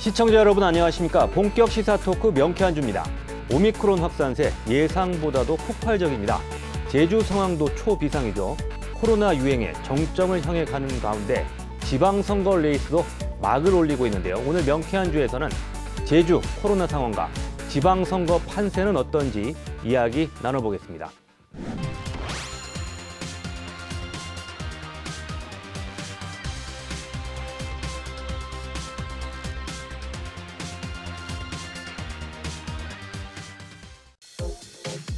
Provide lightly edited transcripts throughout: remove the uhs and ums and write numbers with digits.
시청자 여러분 안녕하십니까. 본격 시사 토크 명쾌한주입니다. 오미크론 확산세 예상보다도 폭발적입니다. 제주 상황도 초비상이죠. 코로나 유행의 정점을 향해 가는 가운데 지방선거 레이스도 막을 올리고 있는데요. 오늘 명쾌한주에서는 제주 코로나 상황과 지방선거 판세는 어떤지 이야기 나눠보겠습니다.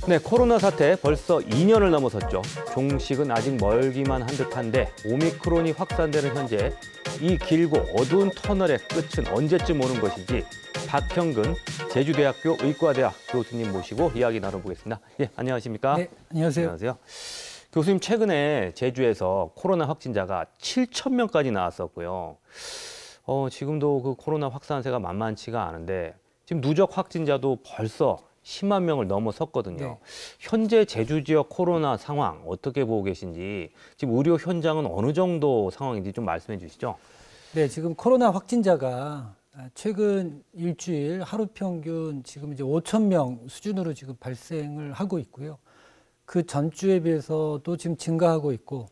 네, 코로나 사태 벌써 2년을 넘어섰죠. 종식은 아직 멀기만 한 듯한데 오미크론이 확산되는 현재 이 길고 어두운 터널의 끝은 언제쯤 오는 것인지 박형근 제주대학교 의과대학 교수님 모시고 이야기 나눠보겠습니다. 예, 안녕하십니까? 네, 안녕하세요. 안녕하세요. 교수님, 최근에 제주에서 코로나 확진자가 7,000명까지 나왔었고요. 지금도 그 코로나 확산세가 만만치가 않은데 지금 누적 확진자도 벌써 10만 명을 넘어섰거든요. 네. 현재 제주 지역 코로나 상황 어떻게 보고 계신지, 지금 의료 현장은 어느 정도 상황인지 좀 말씀해 주시죠. 네, 지금 코로나 확진자가 최근 일주일 하루 평균 지금 이제 5,000명 수준으로 지금 발생을 하고 있고요. 그 전주에 비해서도 지금 증가하고 있고,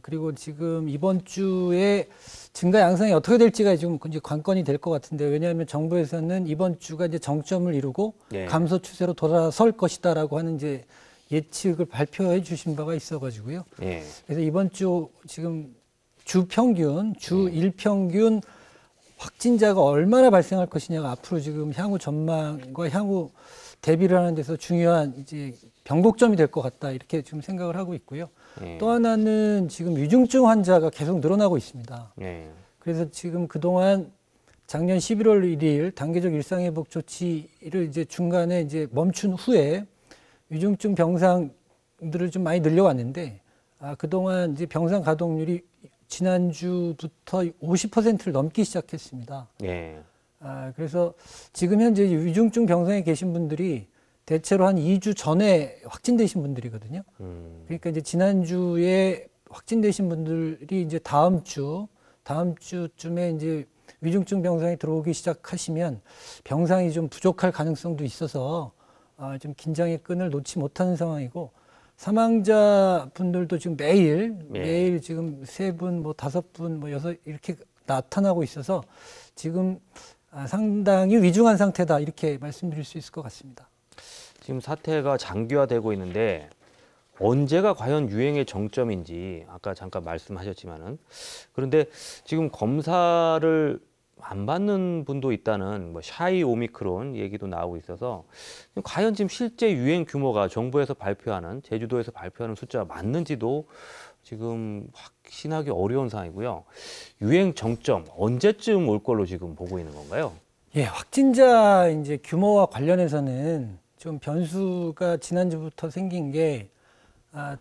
그리고 지금 이번 주에 증가 양상이 어떻게 될지가 지금 이제 관건이 될 것 같은데, 왜냐하면 정부에서는 이번 주가 이제 정점을 이루고 예. 감소 추세로 돌아설 것이다라고 하는 이제 예측을 발표해 주신 바가 있어가지고요. 예. 그래서 이번 주 지금 주 평균, 주 일평균 확진자가 얼마나 발생할 것이냐가 앞으로 지금 향후 전망과 향후 대비를 하는 데서 중요한 이제 변곡점이 될 것 같다, 이렇게 지금 생각을 하고 있고요. 또 하나는 지금 위중증 환자가 계속 늘어나고 있습니다. 그래서 지금 그동안 작년 11월 1일 단계적 일상회복 조치를 이제 중간에 이제 멈춘 후에 위중증 병상들을 좀 많이 늘려왔는데, 그동안 이제 병상 가동률이 지난주부터 50%를 넘기 시작했습니다. 그래서 지금 현재 위중증 병상에 계신 분들이 대체로 한 2주 전에 확진되신 분들이거든요. 그러니까 이제 지난주에 확진되신 분들이 이제 다음 주쯤에 이제 위중증 병상에 들어오기 시작하시면 병상이 좀 부족할 가능성도 있어서 좀 긴장의 끈을 놓지 못하는 상황이고, 사망자 분들도 지금 매일 지금 3분, 뭐 5분, 뭐 6 이렇게 나타나고 있어서 지금 상당히 위중한 상태다, 이렇게 말씀드릴 수 있을 것 같습니다. 지금 사태가 장기화되고 있는데 언제가 과연 유행의 정점인지 아까 잠깐 말씀하셨지만은, 그런데 지금 검사를 안 받는 분도 있다는 뭐 샤이 오미크론 얘기도 나오고 있어서 과연 지금 실제 유행 규모가 정부에서 발표하는, 제주도에서 발표하는 숫자가 맞는지도 지금 확신하기 어려운 상황이고요. 유행 정점 언제쯤 올 걸로 지금 보고 있는 건가요? 예, 확진자 이제 규모와 관련해서는 좀 변수가 지난주부터 생긴 게,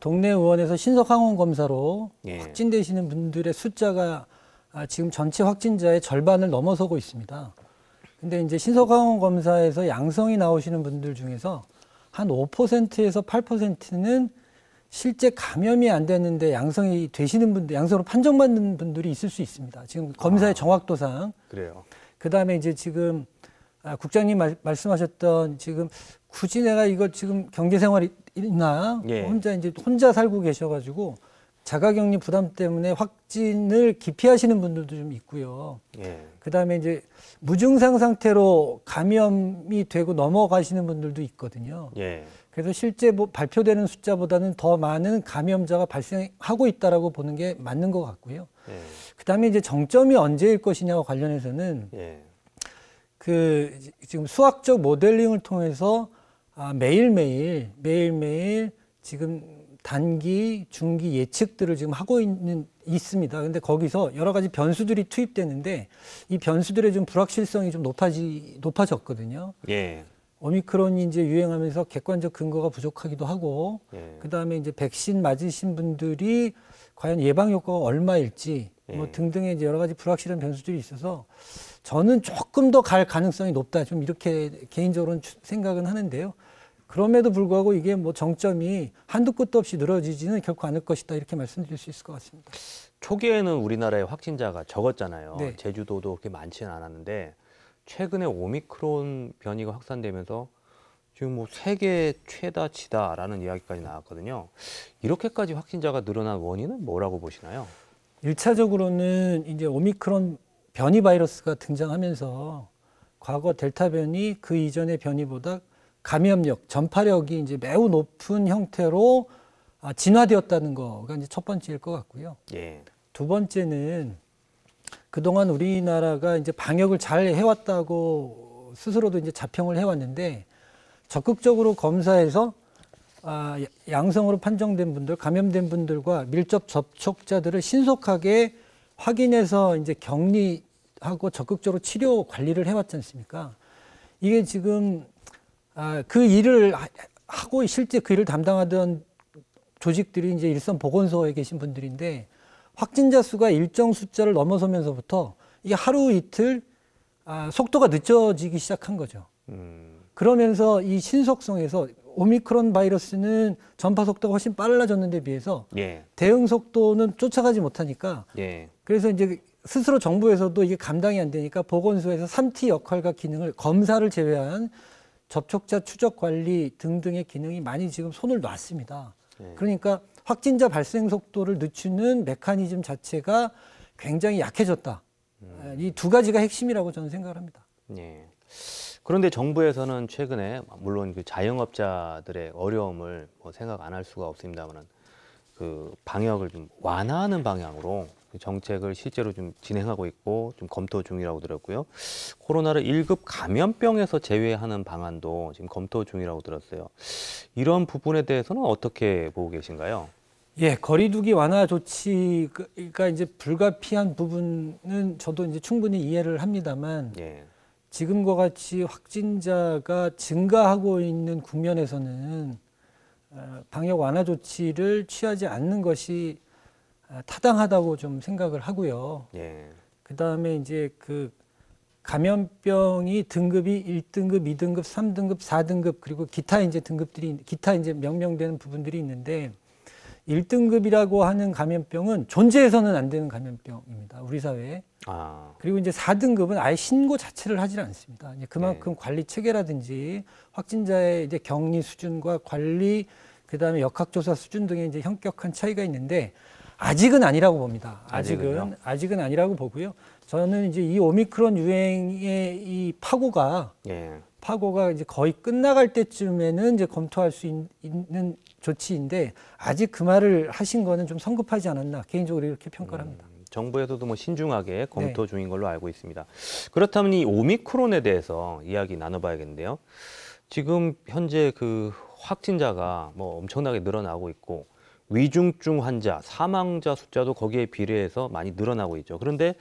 동네 의원에서 신속 항원 검사로 확진되시는 분들의 숫자가 지금 전체 확진자의 절반을 넘어서고 있습니다. 근데 이제 신속 항원 검사에서 양성이 나오시는 분들 중에서 한 5%에서 8%는 실제 감염이 안 됐는데 양성이 되시는 분들, 양성으로 판정받는 분들이 있을 수 있습니다. 지금 검사의 정확도상. 그래요. 그다음에 이제 지금 국장님 말씀하셨던, 지금 굳이 내가 이거 지금 경제생활이 있나? 혼자 살고 계셔가지고 자가격리 부담 때문에 확진을 기피하시는 분들도 좀 있고요. 그다음에 이제 무증상 상태로 감염이 되고 넘어가시는 분들도 있거든요. 그래서 실제 뭐 발표되는 숫자보다는 더 많은 감염자가 발생하고 있다라고 보는 게 맞는 것 같고요. 그다음에 이제 정점이 언제일 것이냐와 관련해서는 그 지금 수학적 모델링을 통해서 매일매일 지금 단기, 중기 예측들을 지금 하고 있습니다. 근데 거기서 여러 가지 변수들이 투입되는데 이 변수들의 좀 불확실성이 좀 높아졌거든요. 오미크론이 이제 유행하면서 객관적 근거가 부족하기도 하고, 그다음에 이제 백신 맞으신 분들이 과연 예방 효과가 얼마일지 뭐 등등의 이제 여러 가지 불확실한 변수들이 있어서 저는 조금 더 갈 가능성이 높다, 좀 이렇게 개인적으로는 생각은 하는데요. 그럼에도 불구하고 이게 뭐 정점이 한두 끝도 없이 늘어지지는 결코 않을 것이다 이렇게 말씀드릴 수 있을 것 같습니다. 초기에는 우리나라의 확진자가 적었잖아요. 네. 제주도도 그렇게 많지는 않았는데 최근에 오미크론 변이가 확산되면서 지금 뭐 세계 최다치다라는 이야기까지 나왔거든요. 이렇게까지 확진자가 늘어난 원인은 뭐라고 보시나요? 1차적으로는 이제 오미크론 변이 바이러스가 등장하면서 과거 델타 변이 그 이전의 변이보다 감염력, 전파력이 이제 매우 높은 형태로 진화되었다는 거가 이제 첫 번째일 것 같고요. 예. 두 번째는 그동안 우리나라가 이제 방역을 잘 해왔다고 스스로도 이제 자평을 해왔는데 적극적으로 검사해서 양성으로 판정된 분들, 감염된 분들과 밀접 접촉자들을 신속하게 확인해서 이제 격리하고 적극적으로 치료 관리를 해왔지 않습니까? 이게 지금 그 일을 하고 실제 그 일을 담당하던 조직들이 이제 일선 보건소에 계신 분들인데 확진자 수가 일정 숫자를 넘어서면서부터 이게 하루 이틀 속도가 늦춰지기 시작한 거죠. 그러면서 이 신속성에서 오미크론 바이러스는 전파 속도가 훨씬 빨라졌는데 비해서 예. 대응 속도는 쫓아가지 못하니까 예. 그래서 이제 스스로 정부에서도 이게 감당이 안 되니까 보건소에서 3T 역할과 기능을 검사를 제외한 접촉자 추적 관리 등등의 기능이 많이 지금 손을 놨습니다. 예. 그러니까 확진자 발생 속도를 늦추는 메커니즘 자체가 굉장히 약해졌다. 이 두 가지가 핵심이라고 저는 생각을 합니다. 예. 그런데 정부에서는 최근에 물론 그 자영업자들의 어려움을 뭐 생각 안 할 수가 없습니다만은 그 방역을 좀 완화하는 방향으로 정책을 실제로 좀 진행하고 있고 좀 검토 중이라고 들었고요. 코로나를 1급 감염병에서 제외하는 방안도 지금 검토 중이라고 들었어요. 이런 부분에 대해서는 어떻게 보고 계신가요? 예, 거리두기 완화 조치가 이제 불가피한 부분은 저도 이제 충분히 이해를 합니다만 예. 지금과 같이 확진자가 증가하고 있는 국면에서는 방역 완화 조치를 취하지 않는 것이 타당하다고 좀 생각을 하고요. 예. 그다음에 이제 그 감염병이 등급이 1등급, 2등급, 3등급, 4등급 그리고 기타 이제 등급들이 기타 이제 명명되는 부분들이 있는데 1등급이라고 하는 감염병은 존재해서는 안 되는 감염병입니다. 우리 사회에. 그리고 이제 4등급은 아예 신고 자체를 하질 않습니다. 이제 그만큼 관리 체계라든지 확진자의 이제 격리 수준과 관리, 그다음에 역학조사 수준 등의 이제 현격한 차이가 있는데 아직은 아니라고 봅니다. 아직은 아니라고 보고요. 저는 이제 이 오미크론 유행의 이 파고가 이제 거의 끝나갈 때쯤에는 이제 검토할 수 있는 조치인데 아직 그 말을 하신 거는 좀 성급하지 않았나 개인적으로 이렇게 평가를 합니다. 정부에서도 뭐 신중하게 검토 중인 걸로 알고 있습니다. 그렇다면 이 오미크론에 대해서 이야기 나눠봐야겠는데요. 지금 현재 그 확진자가 뭐 엄청나게 늘어나고 있고 위중증 환자, 사망자 숫자도 거기에 비례해서 많이 늘어나고 있죠. 그런데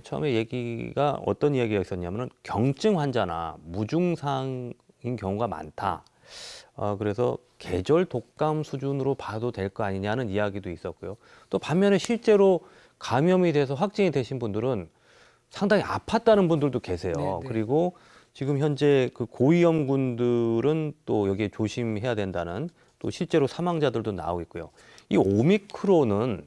처음에 얘기가 어떤 이야기가 있었냐면은 경증 환자나 무증상인 경우가 많다. 그래서 계절 독감 수준으로 봐도 될 거 아니냐는 이야기도 있었고요. 또 반면에 실제로 감염이 돼서 확진이 되신 분들은 상당히 아팠다는 분들도 계세요. 그리고 지금 현재 그 고위험군들은 또 여기에 조심해야 된다는 또 실제로 사망자들도 나오고 있고요. 이 오미크론은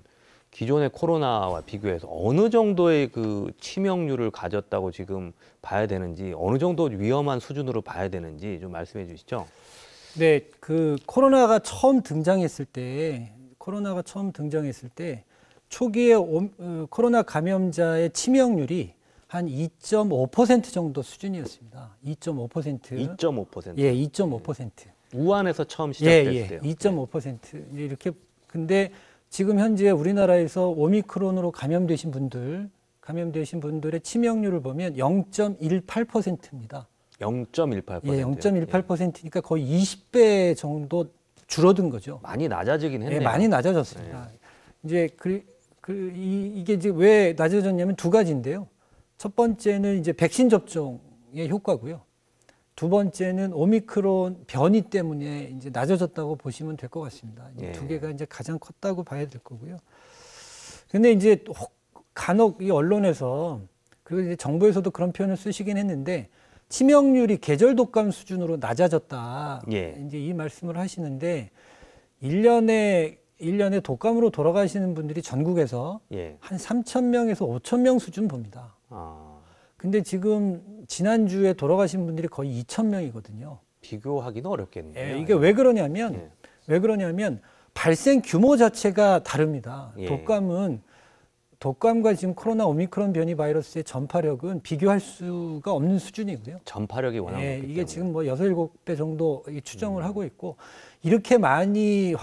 기존의 코로나와 비교해서 어느 정도의 그 치명률을 가졌다고 지금 봐야 되는지, 어느 정도 위험한 수준으로 봐야 되는지 좀 말씀해 주시죠. 네, 그 코로나가 처음 등장했을 때 초기에 코로나 감염자의 치명률이 한 2.5% 정도 수준이었습니다. 2.5%. 2.5%. 예, 2.5%. 우한에서 처음 시작됐을 때요. 2.5%. 이렇게 근데 지금 현재 우리나라에서 오미크론으로 감염되신 분들의 치명률을 보면 0.18%입니다. 0.18%. 예, 0.18%니까 거의 20배 정도 줄어든 거죠. 많이 낮아지긴 했네요. 예, 많이 낮아졌습니다. 이제 이게 이제 왜 낮아졌냐면 두 가지인데요. 첫 번째는 이제 백신 접종의 효과고요. 두 번째는 오미크론 변이 때문에 이제 낮아졌다고 보시면 될 것 같습니다. 두 개가 이제 가장 컸다고 봐야 될 거고요. 근데 이제 간혹 이 언론에서 그리고 이제 정부에서도 그런 표현을 쓰시긴 했는데 치명률이 계절 독감 수준으로 낮아졌다. 예. 이제 이 말씀을 하시는데 1년에 독감으로 돌아가시는 분들이 전국에서 예. 한 3,000명에서 5,000명 수준 봅니다. 아, 근데 지금 지난주에 돌아가신 분들이 거의 2,000명이거든요. 비교하기는 어렵겠네요. 예, 이게 왜 그러냐면 발생 규모 자체가 다릅니다. 예. 독감과 지금 코로나 오미크론 변이 바이러스의 전파력은 비교할 수가 없는 수준이고요. 전파력이 워낙 예, 높기 이게 때문에. 지금 뭐 6, 7배 정도 추정을 하고 있고, 이렇게 많이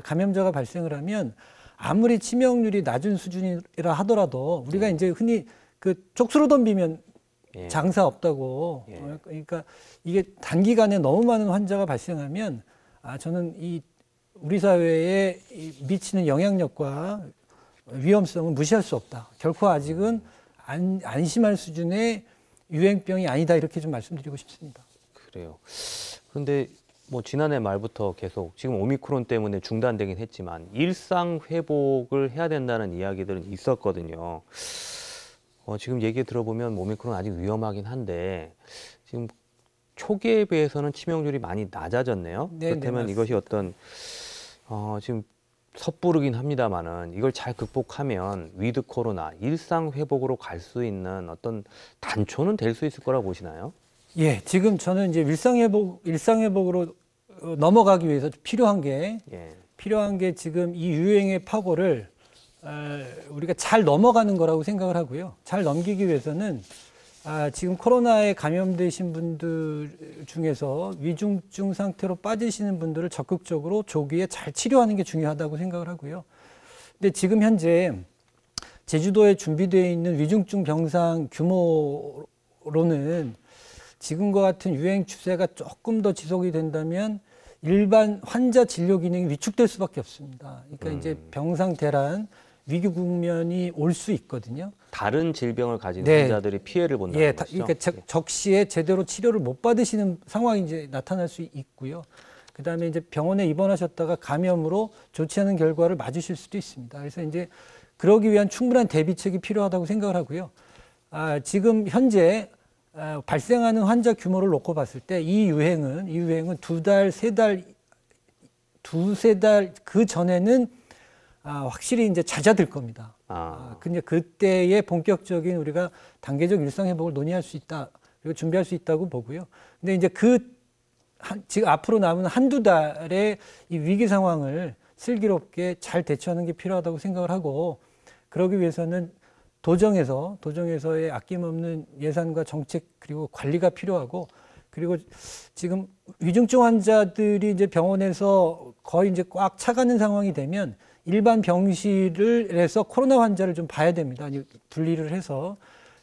감염자가 발생을 하면 아무리 치명률이 낮은 수준이라 하더라도 우리가 이제 흔히 그 쪽수로 덤비면 예. 장사 없다고. 예. 그러니까 이게 단기간에 너무 많은 환자가 발생하면 저는 이 우리 사회에 미치는 영향력과 위험성은 무시할 수 없다. 결코 아직은 안심할 수준의 유행병이 아니다. 이렇게 좀 말씀드리고 싶습니다. 그래요. 그런데 뭐 지난해 말부터 계속 지금 오미크론 때문에 중단되긴 했지만 일상 회복을 해야 된다는 이야기들은 있었거든요. 지금 얘기 들어보면 오미크론 아직 위험하긴 한데 지금 초기에 비해서는 치명률이 많이 낮아졌네요. 네, 그렇다면 네, 이것이 어떤 지금 섣부르긴 합니다만은 이걸 잘 극복하면 위드 코로나 일상 회복으로 갈 수 있는 어떤 단초는 될 수 있을 거라고 보시나요? 예, 지금 저는 이제 일상회복으로 넘어가기 위해서 필요한 게 지금 이 유행의 파고를 우리가 잘 넘어가는 거라고 생각을 하고요. 잘 넘기기 위해서는 지금 코로나에 감염되신 분들 중에서 위중증 상태로 빠지시는 분들을 적극적으로 조기에 잘 치료하는 게 중요하다고 생각을 하고요. 근데 지금 현재 제주도에 준비되어 있는 위중증 병상 규모로는 지금과 같은 유행 추세가 조금 더 지속이 된다면 일반 환자 진료 기능이 위축될 수밖에 없습니다. 그러니까 이제 병상 대란 위기 국면이 올 수 있거든요. 다른 질병을 가진 환자들이 피해를 본다는 것이죠. 그러니까 적시에 제대로 치료를 못 받으시는 상황이 이제 나타날 수 있고요. 그다음에 이제 병원에 입원하셨다가 감염으로 좋지 않은 결과를 맞으실 수도 있습니다. 그래서 이제 그러기 위한 충분한 대비책이 필요하다고 생각을 하고요. 지금 현재 발생하는 환자 규모를 놓고 봤을 때 이 유행은 두세 달 그 전에는 확실히 이제 잦아들 겁니다. 근데 그때의 본격적인 우리가 단계적 일상 회복을 논의할 수 있다, 그리고 준비할 수 있다고 보고요. 근데 이제 지금 앞으로 남은 한두 달의 이 위기 상황을 슬기롭게 잘 대처하는 게 필요하다고 생각을 하고, 그러기 위해서는 도정에서의 아낌없는 예산과 정책 그리고 관리가 필요하고, 그리고 지금 위중증 환자들이 이제 병원에서 거의 이제 꽉 차가는 상황이 되면 일반 병실을 해서 코로나 환자를 좀 봐야 됩니다. 분리를 해서.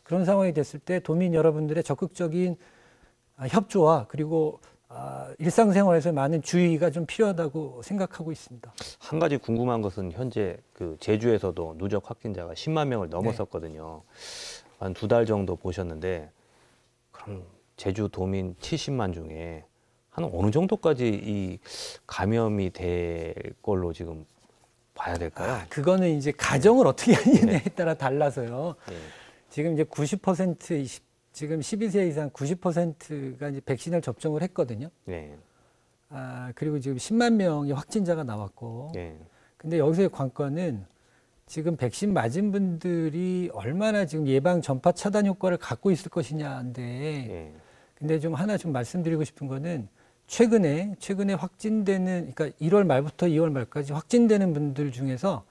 그런 상황이 됐을 때 도민 여러분들의 적극적인 협조와 그리고 일상생활에서 많은 주의가 좀 필요하다고 생각하고 있습니다. 한 가지 궁금한 것은 현재 그 제주에서도 누적 확진자가 10만 명을 넘었었거든요. 한 2달 정도 보셨는데 그럼 제주 도민 70만 중에 한 어느 정도까지 이 감염이 될 걸로 지금 봐야 될까요? 그거는 이제 가정을 어떻게 하느냐에 따라 달라서요. 지금 이제 90% 지금 12세 이상 90%가 이제 백신을 접종을 했거든요. 그리고 지금 10만 명의 확진자가 나왔고. 근데 여기서의 관건은 지금 백신 맞은 분들이 얼마나 지금 예방 전파 차단 효과를 갖고 있을 것이냐인데. 근데 좀 하나 좀 말씀드리고 싶은 거는 최근에 확진되는, 그러니까 1월 말부터 2월 말까지 확진되는 분들 중에서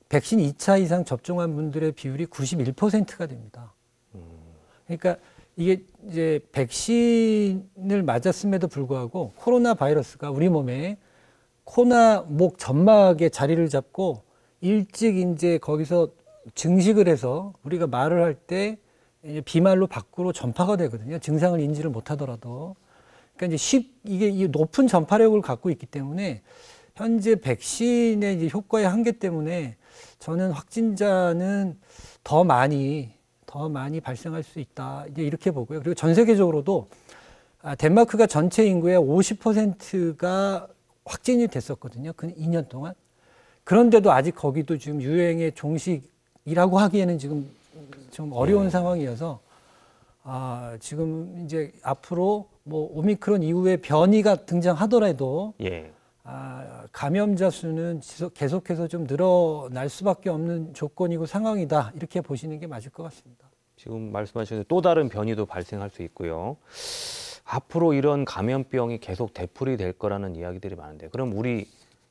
백신 2차 이상 접종한 분들의 비율이 91%가 됩니다. 그러니까 이게 이제 백신을 맞았음에도 불구하고 코로나 바이러스가 우리 몸에 코나 목 점막에 자리를 잡고 일찍 이제 거기서 증식을 해서 우리가 말을 할 때 비말로 밖으로 전파가 되거든요. 증상을 인지를 못하더라도. 그러니까 이제 이게 높은 전파력을 갖고 있기 때문에 현재 백신의 이제 효과의 한계 때문에 저는 확진자는 더 많이 발생할 수 있다, 이제 이렇게 보고요. 그리고 전 세계적으로도 덴마크가 전체 인구의 50%가 확진이 됐었거든요. 그 2년 동안. 그런데도 아직 거기도 지금 유행의 종식이라고 하기에는 지금 좀 어려운 상황이어서 지금 이제 앞으로 뭐 오미크론 이후에 변이가 등장하더라도 예. 감염자 수는 계속해서 좀 늘어날 수밖에 없는 조건이고 상황이다. 이렇게 보시는 게 맞을 것 같습니다. 지금 말씀하신 또 다른 변이도 발생할 수 있고요. 앞으로 이런 감염병이 계속 되풀이 될 거라는 이야기들이 많은데 그럼 우리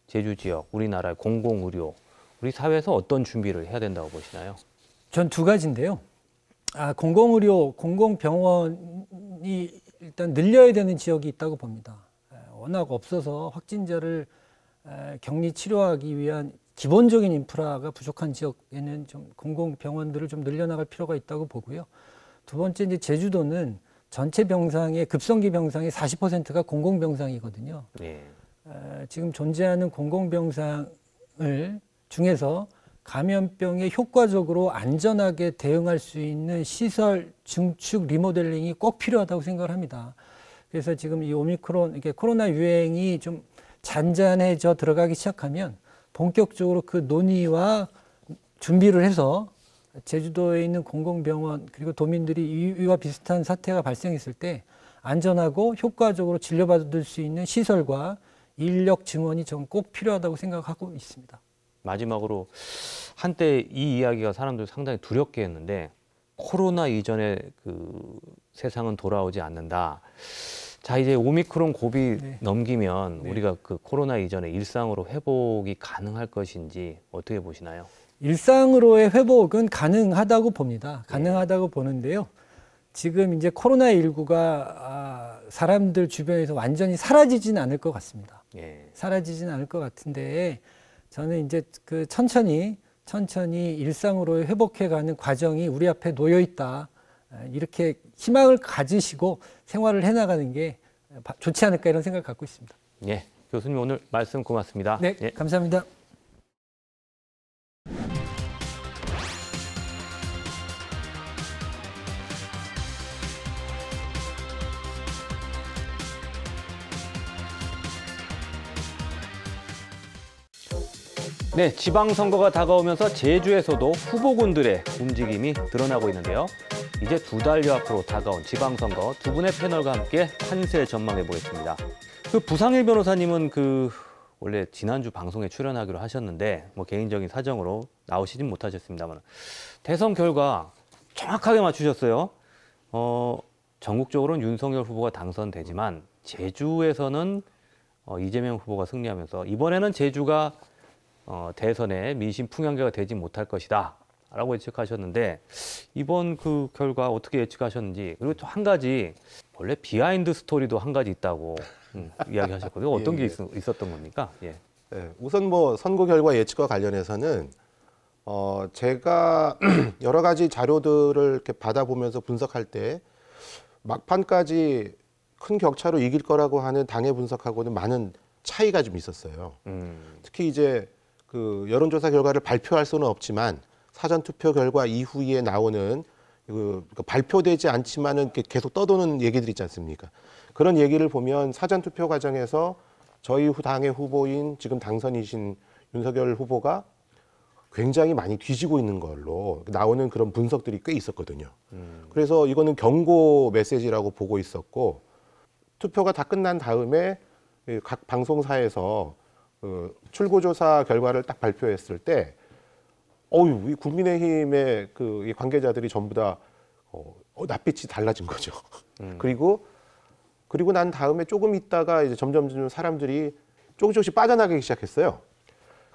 제주 지역, 우리나라의 공공의료, 우리 사회에서 어떤 준비를 해야 된다고 보시나요? 전 두 가지인데요. 공공의료, 공공병원이 일단 늘려야 되는 지역이 있다고 봅니다. 워낙 없어서 확진자를 격리 치료하기 위한 기본적인 인프라가 부족한 지역에는 좀 공공병원들을 좀 늘려나갈 필요가 있다고 보고요. 두 번째, 이제 제주도는 전체 병상의 급성기 병상의 40%가 공공병상이거든요. 네. 지금 존재하는 공공병상을 중에서 감염병에 효과적으로 안전하게 대응할 수 있는 시설 증축 리모델링이 꼭 필요하다고 생각을 합니다. 그래서 지금 이 오미크론, 이게 코로나 유행이 좀 잔잔해져 들어가기 시작하면 본격적으로 그 논의와 준비를 해서 제주도에 있는 공공병원 그리고 도민들이 이와 비슷한 사태가 발생했을 때 안전하고 효과적으로 진료받을 수 있는 시설과 인력 증원이 전 꼭 필요하다고 생각하고 있습니다. 마지막으로 한때 이 이야기가 사람들 상당히 두렵게 했는데 코로나 이전의 그 세상은 돌아오지 않는다. 자, 이제 오미크론 고비 네. 넘기면 네. 우리가 그 코로나 이전의 일상으로 회복이 가능할 것인지 어떻게 보시나요? 일상으로의 회복은 가능하다고 봅니다. 가능하다고 보는데요. 지금 이제 코로나19가 사람들 주변에서 완전히 사라지진 않을 것 같습니다. 예. 사라지진 않을 것 같은데 저는 이제 그 천천히 일상으로 회복해가는 과정이 우리 앞에 놓여 있다. 이렇게 희망을 가지시고 생활을 해나가는 게 좋지 않을까 이런 생각을 갖고 있습니다. 예. 교수님 오늘 말씀 고맙습니다. 네, 예. 감사합니다. 네, 지방선거가 다가오면서 제주에서도 후보군들의 움직임이 드러나고 있는데요. 이제 2달여 앞으로 다가온 지방선거 두 분의 패널과 함께 판세 전망해 보겠습니다. 그 부상일 변호사님은 원래 지난주 방송에 출연하기로 하셨는데 뭐 개인적인 사정으로 나오시진 못하셨습니다만 대선 결과 정확하게 맞추셨어요. 전국적으로는 윤석열 후보가 당선되지만 제주에서는 이재명 후보가 승리하면서 이번에는 제주가 대선에 민심 풍향계가 되지 못할 것이다 라고 예측하셨는데 이번 그 결과 어떻게 예측하셨는지 그리고 또 한 가지 원래 비하인드 스토리도 한 가지 있다고 이야기하셨거든요. 어떤 게 있었던 겁니까? 예. 네, 우선 뭐 선거 결과 예측과 관련해서는 제가 여러 가지 자료들을 이렇게 받아보면서 분석할 때 막판까지 큰 격차로 이길 거라고 하는 당의 분석하고는 많은 차이가 좀 있었어요. 특히 이제 그 여론조사 결과를 발표할 수는 없지만 사전투표 결과 이후에 나오는 발표되지 않지만은 계속 떠도는 얘기들이 있지 않습니까? 그런 얘기를 보면 사전투표 과정에서 저희 당의 후보인 지금 당선이신 윤석열 후보가 굉장히 많이 뒤지고 있는 걸로 나오는 그런 분석들이 꽤 있었거든요. 그래서 이거는 경고 메시지라고 보고 있었고 투표가 다 끝난 다음에 각 방송사에서 출구조사 결과를 딱 발표했을 때 이 국민의힘의 이 관계자들이 전부 다 낯빛이 달라진 거죠. 그리고 난 다음에 조금 있다가 이제 점점 사람들이 조금씩 빠져나가기 시작했어요.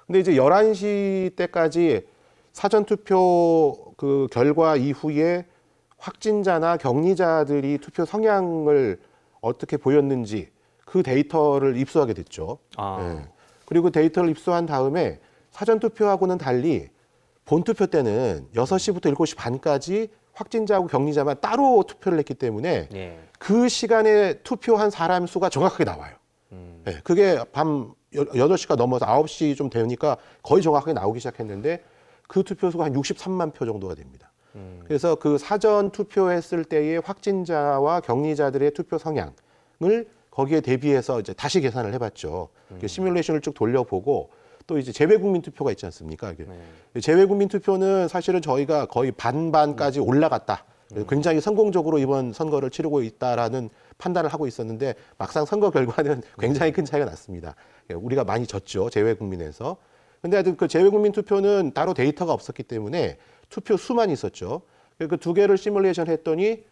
근데 이제 11시 때까지 사전투표 그 결과 이후에 확진자나 격리자들이 투표 성향을 어떻게 보였는지 그 데이터를 입수하게 됐죠. 네. 그리고 데이터를 입수한 다음에 사전투표하고는 달리 본투표 때는 6시부터 7시 반까지 확진자하고 격리자만 따로 투표를 했기 때문에 그 시간에 투표한 사람 수가 정확하게 나와요. 네. 그게 밤 8시가 넘어서 9시 좀 되니까 거의 정확하게 나오기 시작했는데 그 투표수가 한 63만 표 정도가 됩니다. 그래서 그 사전 투표했을 때의 확진자와 격리자들의 투표 성향을 거기에 대비해서 이제 다시 계산을 해봤죠. 시뮬레이션을 쭉 돌려보고 또 이제 재외국민 투표가 있지 않습니까? 재외국민 투표는 사실은 저희가 거의 반반까지 올라갔다 굉장히 성공적으로 이번 선거를 치르고 있다라는 판단을 하고 있었는데 막상 선거 결과는 굉장히 큰 차이가 났습니다. 우리가 많이 졌죠. 재외국민에서. 근데 하여튼 그 재외국민 투표는 따로 데이터가 없었기 때문에 투표 수만 있었죠. 그 두 개를 시뮬레이션 했더니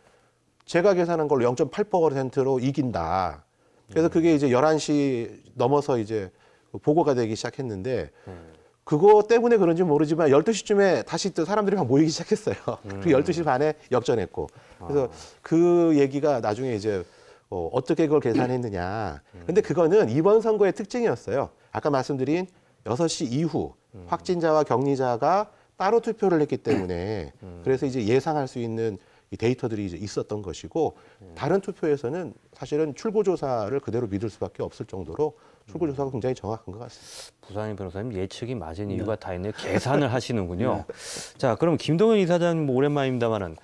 제가 계산한 걸로 0.8%로 이긴다. 그래서 그게 이제 11시 넘어서 이제 보고가 되기 시작했는데 그거 때문에 그런지 모르지만 12시쯤에 다시 또 사람들이 막 모이기 시작했어요. 그리고 12시 반에 역전했고. 그래서 그 얘기가 나중에 이제 어떻게 그걸 계산했느냐. 근데 그거는 이번 선거의 특징이었어요. 아까 말씀드린 6시 이후 확진자와 격리자가 따로 투표를 했기 때문에 그래서 이제 예상할 수 있는 이 데이터들이 이제 있었던 것이고 다른 투표에서는 사실은 출구조사를 그대로 믿을 수밖에 없을 정도로 출구조사가 굉장히 정확한 것 같습니다. 부산희 변호사님 예측이 맞은 이유가 다 있네요. 계산을 하시는군요. 자, 그럼 김동연 이사장님 뭐 오랜만입니다만은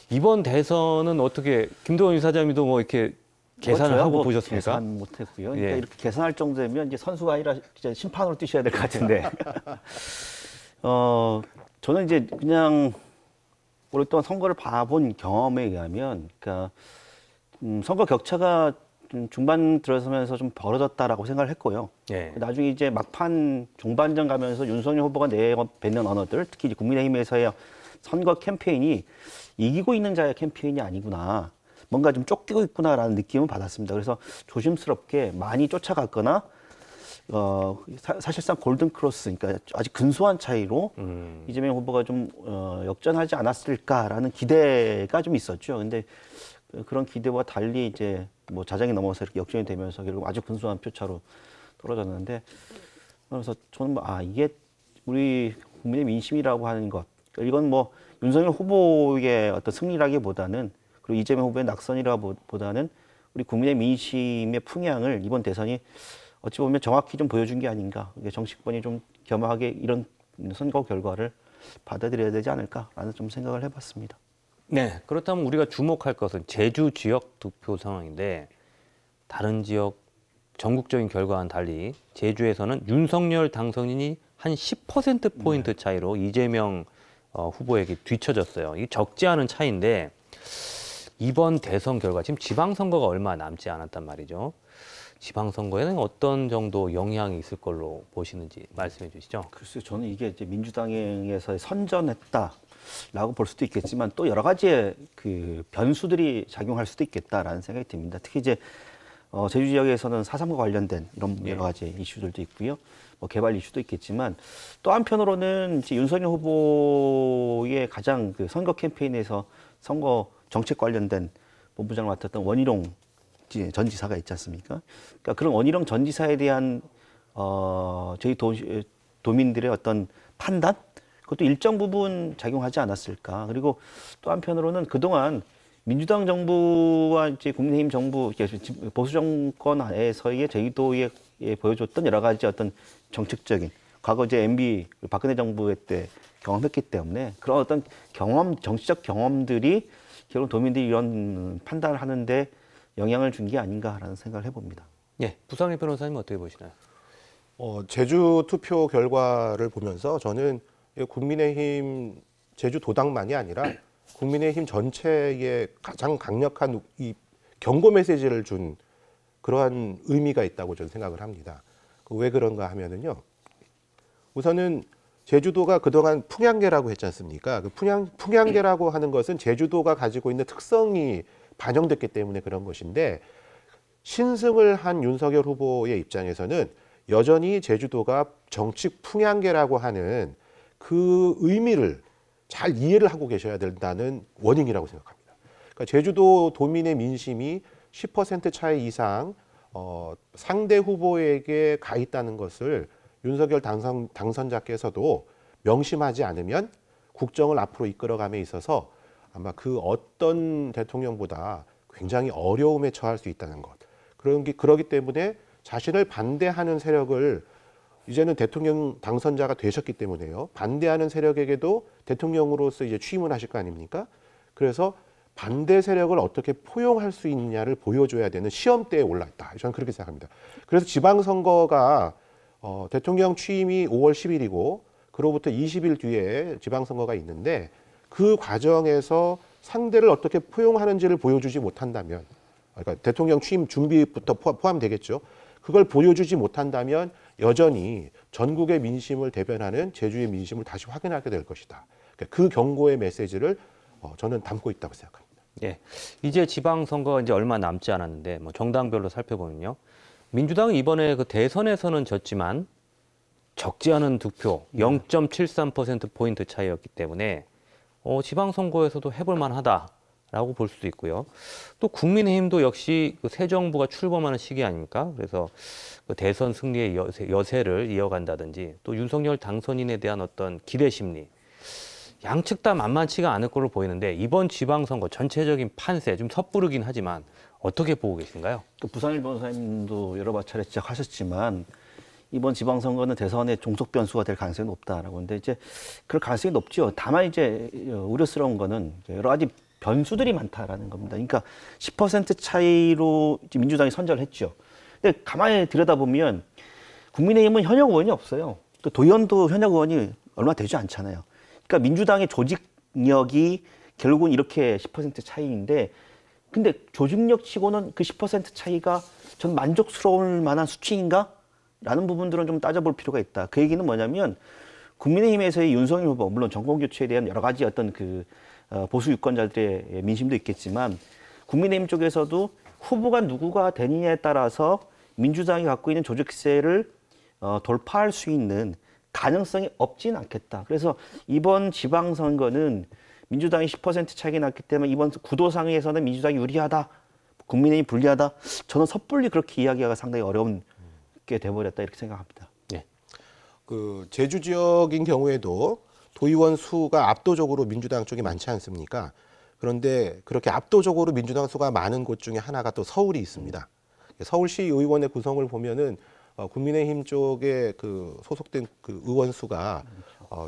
이번 대선은 어떻게 김동연 이사장님도 뭐 이렇게 계산을 하고 보셨습니까? 계산 못했고요. 그러니까 이렇게 계산할 정도면 이제 선수가 아니라 이제 심판으로 뛰셔야 될 것 같은데. 저는 이제 그냥 오랫동안 선거를 봐본 경험에 의하면, 그러니까 선거 격차가 중반 들어서면서 좀 벌어졌다라고 생각을 했고요. 예. 나중에 이제 막판 종반전 가면서 윤석열 후보가 내뱉는 언어들, 특히 이제 국민의힘에서의 선거 캠페인이 이기고 있는 자의 캠페인이 아니구나. 뭔가 좀 쫓기고 있구나라는 느낌을 받았습니다. 그래서 조심스럽게 많이 쫓아갔거나 사실상 골든 크로스, 그러니까 아직 근소한 차이로 이재명 후보가 좀 역전하지 않았을까라는 기대가 좀 있었죠. 근데 그런 기대와 달리 이제 뭐 자정이 넘어서 이렇게 역전이 되면서 결국 아주 근소한 표차로 떨어졌는데, 그래서 저는 이게 우리 국민의 민심이라고 하는 것, 이건 뭐 윤석열 후보의 어떤 승리라기보다는, 그리고 이재명 후보의 낙선이라기보다는 우리 국민의 민심의 풍향을 이번 대선이 어찌 보면 정확히 좀 보여준 게 아닌가. 정치권이 좀 겸허하게 이런 선거 결과를 받아들여야 되지 않을까라는 좀 생각을 해봤습니다. 네, 그렇다면 우리가 주목할 것은 제주 지역 투표 상황인데 다른 지역 전국적인 결과와는 달리 제주에서는 윤석열 당선인이 한 10%포인트 차이로 이재명 후보에게 뒤처졌어요. 이게 적지 않은 차이인데 이번 대선 결과, 지금 지방선거가 얼마 남지 않았단 말이죠. 지방선거에는 어떤 정도 영향이 있을 걸로 보시는지 말씀해 주시죠. 글쎄요, 저는 이게 이제 민주당에서 선전했다라고 볼 수도 있겠지만 또 여러 가지의 그 변수들이 작용할 수도 있겠다라는 생각이 듭니다. 특히 이제 제주 지역에서는 4.3과 관련된 이런 여러 가지 이슈들도 있고요. 뭐 개발 이슈도 있겠지만 또 한편으로는 이제 윤석열 후보의 가장 그 선거 캠페인에서 선거 정책 관련된 본부장을 맡았던 원희룡 전 지사가 있지 않습니까? 그러니까 그런 원희룡 전 지사에 대한 저희 도민들의 어떤 판단, 그것도 일정 부분 작용하지 않았을까. 그리고 또 한편으로는 그동안 민주당 정부와 이제 국민의힘 정부, 보수 정권 하에서의 제주도에 보여줬던 여러 가지 어떤 정책적인, 과거 이제 MB 박근혜 정부 때 경험했기 때문에 그런 어떤 정치적 경험들이 결국 도민들이 이런 판단을 하는데 영향을 준 게 아닌가라는 생각을 해봅니다. 예, 부상희 변호사님 어떻게 보시나요? 제주 투표 결과를 보면서 저는 국민의힘 제주도당만이 아니라 국민의힘 전체에 가장 강력한 이 경고 메시지를 준 그러한 의미가 있다고 저는 생각을 합니다. 왜 그런가 하면은요. 우선은 제주도가 그동안 풍향계라고 했지 않습니까? 그 풍향계라고 하는 것은 제주도가 가지고 있는 특성이 반영됐기 때문에 그런 것인데, 신승을 한 윤석열 후보의 입장에서는 여전히 제주도가 정치 풍향계라고 하는 그 의미를 잘 이해를 하고 계셔야 된다는 원인이라고 생각합니다. 그러니까 제주도 도민의 민심이 10% 차이 이상 상대 후보에게 가 있다는 것을 윤석열 당선자께서도 명심하지 않으면 국정을 앞으로 이끌어감에 있어서 아마 그 어떤 대통령보다 굉장히 어려움에 처할 수 있다는 것. 그러기 때문에 자신을 반대하는 세력을, 이제는 대통령 당선자가 되셨기 때문에요. 반대하는 세력에게도 대통령으로서 이제 취임을 하실 거 아닙니까? 그래서 반대 세력을 어떻게 포용할 수 있느냐를 보여줘야 되는 시험대에 올랐다. 저는 그렇게 생각합니다. 그래서 지방선거가 대통령 취임이 5월 10일이고 그로부터 20일 뒤에 지방선거가 있는데, 그 과정에서 상대를 어떻게 포용하는지를 보여주지 못한다면, 그러니까 대통령 취임 준비부터 포함되겠죠. 그걸 보여주지 못한다면 여전히 전국의 민심을 대변하는 제주의 민심을 다시 확인하게 될 것이다. 그 경고의 메시지를 저는 담고 있다고 생각합니다. 예, 이제 지방선거가 이제 얼마 남지 않았는데 뭐 정당별로 살펴보면요, 민주당은 이번에 그 대선에서는 졌지만 적지 않은 득표 0.73% 포인트 차이였기 때문에 지방선거에서도 해볼 만하다라고 볼 수도 있고요. 또 국민의힘도 역시 그 새 정부가 출범하는 시기 아닙니까? 그래서 그 대선 승리의 여세를 이어간다든지 또 윤석열 당선인에 대한 어떤 기대 심리, 양측 다 만만치가 않을 걸로 보이는데 이번 지방선거 전체적인 판세 좀 섣부르긴 하지만 어떻게 보고 계신가요? 부산일 변호사님도 여러 차례 지적하셨지만 이번 지방선거는 대선의 종속 변수가 될 가능성이 높다라고 하는데 이제 그럴 가능성이 높죠. 다만 이제 우려스러운 거는 여러 가지 변수들이 많다라는 겁니다. 그러니까 10% 차이로 민주당이 선전을 했죠. 근데 가만히 들여다보면 국민의힘은 현역 의원이 없어요. 또 도의원도 현역 의원이 얼마 되지 않잖아요. 그러니까 민주당의 조직력이 결국은 이렇게 10% 차이인데, 근데 조직력 치고는 그 10% 차이가 전 만족스러울 만한 수치인가? 라는 부분들은 좀 따져볼 필요가 있다. 그 얘기는 뭐냐면 국민의힘에서의 윤석열 후보, 물론 정권 교체에 대한 여러 가지 어떤 그 보수 유권자들의 민심도 있겠지만 국민의힘 쪽에서도 후보가 누구가 되느냐에 따라서 민주당이 갖고 있는 조직세를 돌파할 수 있는 가능성이 없진 않겠다. 그래서 이번 지방선거는 민주당이 10% 차이가 났기 때문에 이번 구도상에서는 민주당이 유리하다, 국민의힘이 불리하다. 저는 섣불리 그렇게 이야기가 상당히 어려운 게 돼버렸다 이렇게 생각합니다. 네. 그 제주 지역인 경우에도 도의원 수가 압도적으로 민주당 쪽이 많지 않습니까? 그런데 그렇게 압도적으로 민주당 수가 많은 곳 중에 하나가 또 서울이 있습니다. 서울시 의원의 구성을 보면은 국민의힘 쪽에 그 소속된 그 의원 수가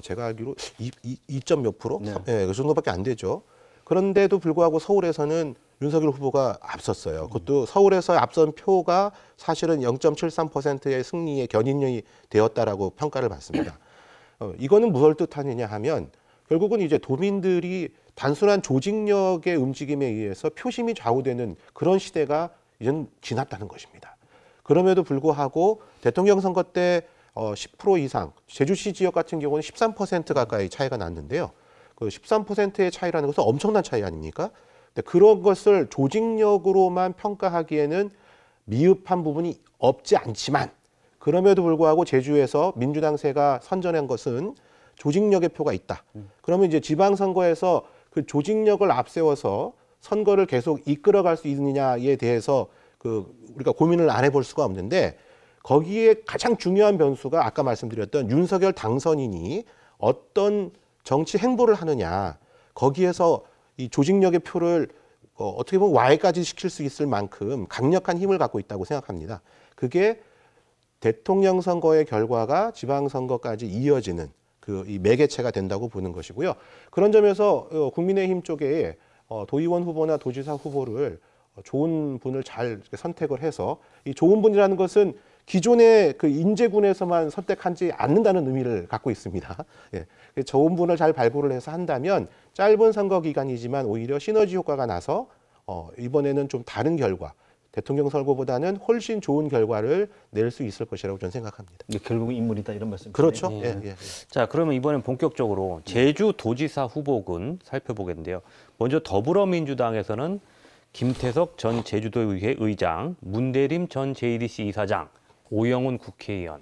제가 알기로 2점 몇 프로? 네. 네, 그 정도밖에 안 되죠. 그런데도 불구하고 서울에서는 윤석열 후보가 앞섰어요. 그것도 서울에서 앞선 표가 사실은 0.73%의 승리의 견인력이 되었다라고 평가를 받습니다. 이거는 무엇을 뜻하느냐 하면 결국은 이제 도민들이 단순한 조직력의 움직임에 의해서 표심이 좌우되는 그런 시대가 이제는 지났다는 것입니다. 그럼에도 불구하고 대통령 선거 때 10% 이상, 제주시 지역 같은 경우는 13% 가까이 차이가 났는데요. 그 13%의 차이라는 것은 엄청난 차이 아닙니까? 근데 그런 것을 조직력으로만 평가하기에는 미흡한 부분이 없지 않지만 그럼에도 불구하고 제주에서 민주당세가 선전한 것은 조직력의 표가 있다. 그러면 이제 지방선거에서 그 조직력을 앞세워서 선거를 계속 이끌어갈 수 있느냐에 대해서 우리가 고민을 안 해볼 수가 없는데 거기에 가장 중요한 변수가 아까 말씀드렸던 윤석열 당선인이 어떤 정치 행보를 하느냐, 거기에서 이 조직력의 표를 어떻게 보면 와해까지 시킬 수 있을 만큼 강력한 힘을 갖고 있다고 생각합니다. 그게 대통령 선거의 결과가 지방선거까지 이어지는 이 매개체가 된다고 보는 것이고요. 그런 점에서 국민의힘 쪽에 도의원 후보나 도지사 후보를 좋은 분을 잘 선택을 해서 이 좋은 분이라는 것은 기존의 그 인재군에서만 선택하지 않는다는 의미를 갖고 있습니다. 예. 좋은 분을 잘 발굴을 해서 한다면 짧은 선거 기간이지만 오히려 시너지 효과가 나서 이번에는 좀 다른 결과, 대통령 선거보다는 훨씬 좋은 결과를 낼 수 있을 것이라고 저는 생각합니다. 이게 결국은 인물이다 이런 말씀이시네요. 그렇죠. 예. 예, 예. 자, 그러면 이번엔 본격적으로 제주 도지사 후보군 살펴보겠는데요. 먼저 더불어민주당에서는 김태석 전 제주도의회 의장, 문대림 전 JDC 이사장, 오영훈 국회의원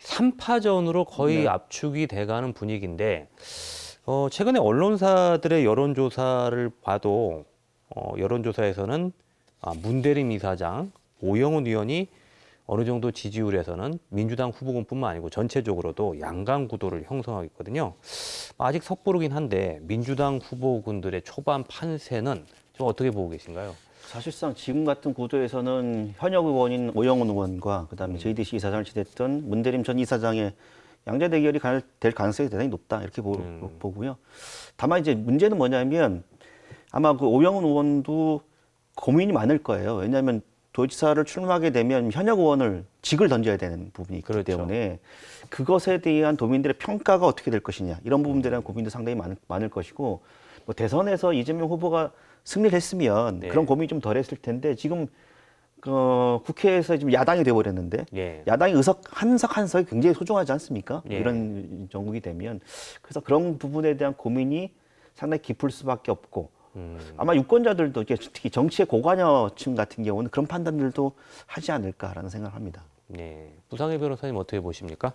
3파전으로 거의 압축이 돼가는 분위기인데 최근에 언론사들의 여론조사를 봐도 여론조사에서는 문대림 이사장, 오영훈 의원이 어느 정도 지지율에서는 민주당 후보군뿐만 아니고 전체적으로도 양강 구도를 형성하고 있거든요. 아직 섣부르긴 한데 민주당 후보군들의 초반 판세는 좀 어떻게 보고 계신가요? 사실상 지금 같은 구도에서는 현역 의원인 오영훈 의원과 그다음에 JDC 이사장을 지냈던 문대림 전 이사장의 양자 대결이 될 가능성이 대단히 높다 이렇게 보고요. 다만 이제 문제는 뭐냐면 아마 그 오영훈 의원도 고민이 많을 거예요. 왜냐하면 도지사를 출마하게 되면 현역 의원을 직을 던져야 되는 부분이 있기 그렇죠. 때문에 그것에 대한 도민들의 평가가 어떻게 될 것이냐 이런 부분들에 대한 고민도 상당히 많을 것이고 뭐 대선에서 이재명 후보가 승리를 했으면 네. 그런 고민이 좀 덜했을 텐데 지금 국회에서 지금 야당이 돼버렸는데 예. 야당의 의석 한 석 한 석이 굉장히 소중하지 않습니까? 예. 이런 정국이 되면 그래서 그런 부분에 대한 고민이 상당히 깊을 수밖에 없고 아마 유권자들도 이제 특히 정치의 고관여층 같은 경우는 그런 판단들도 하지 않을까라는 생각을 합니다. 네. 부상의 변호사님 어떻게 보십니까?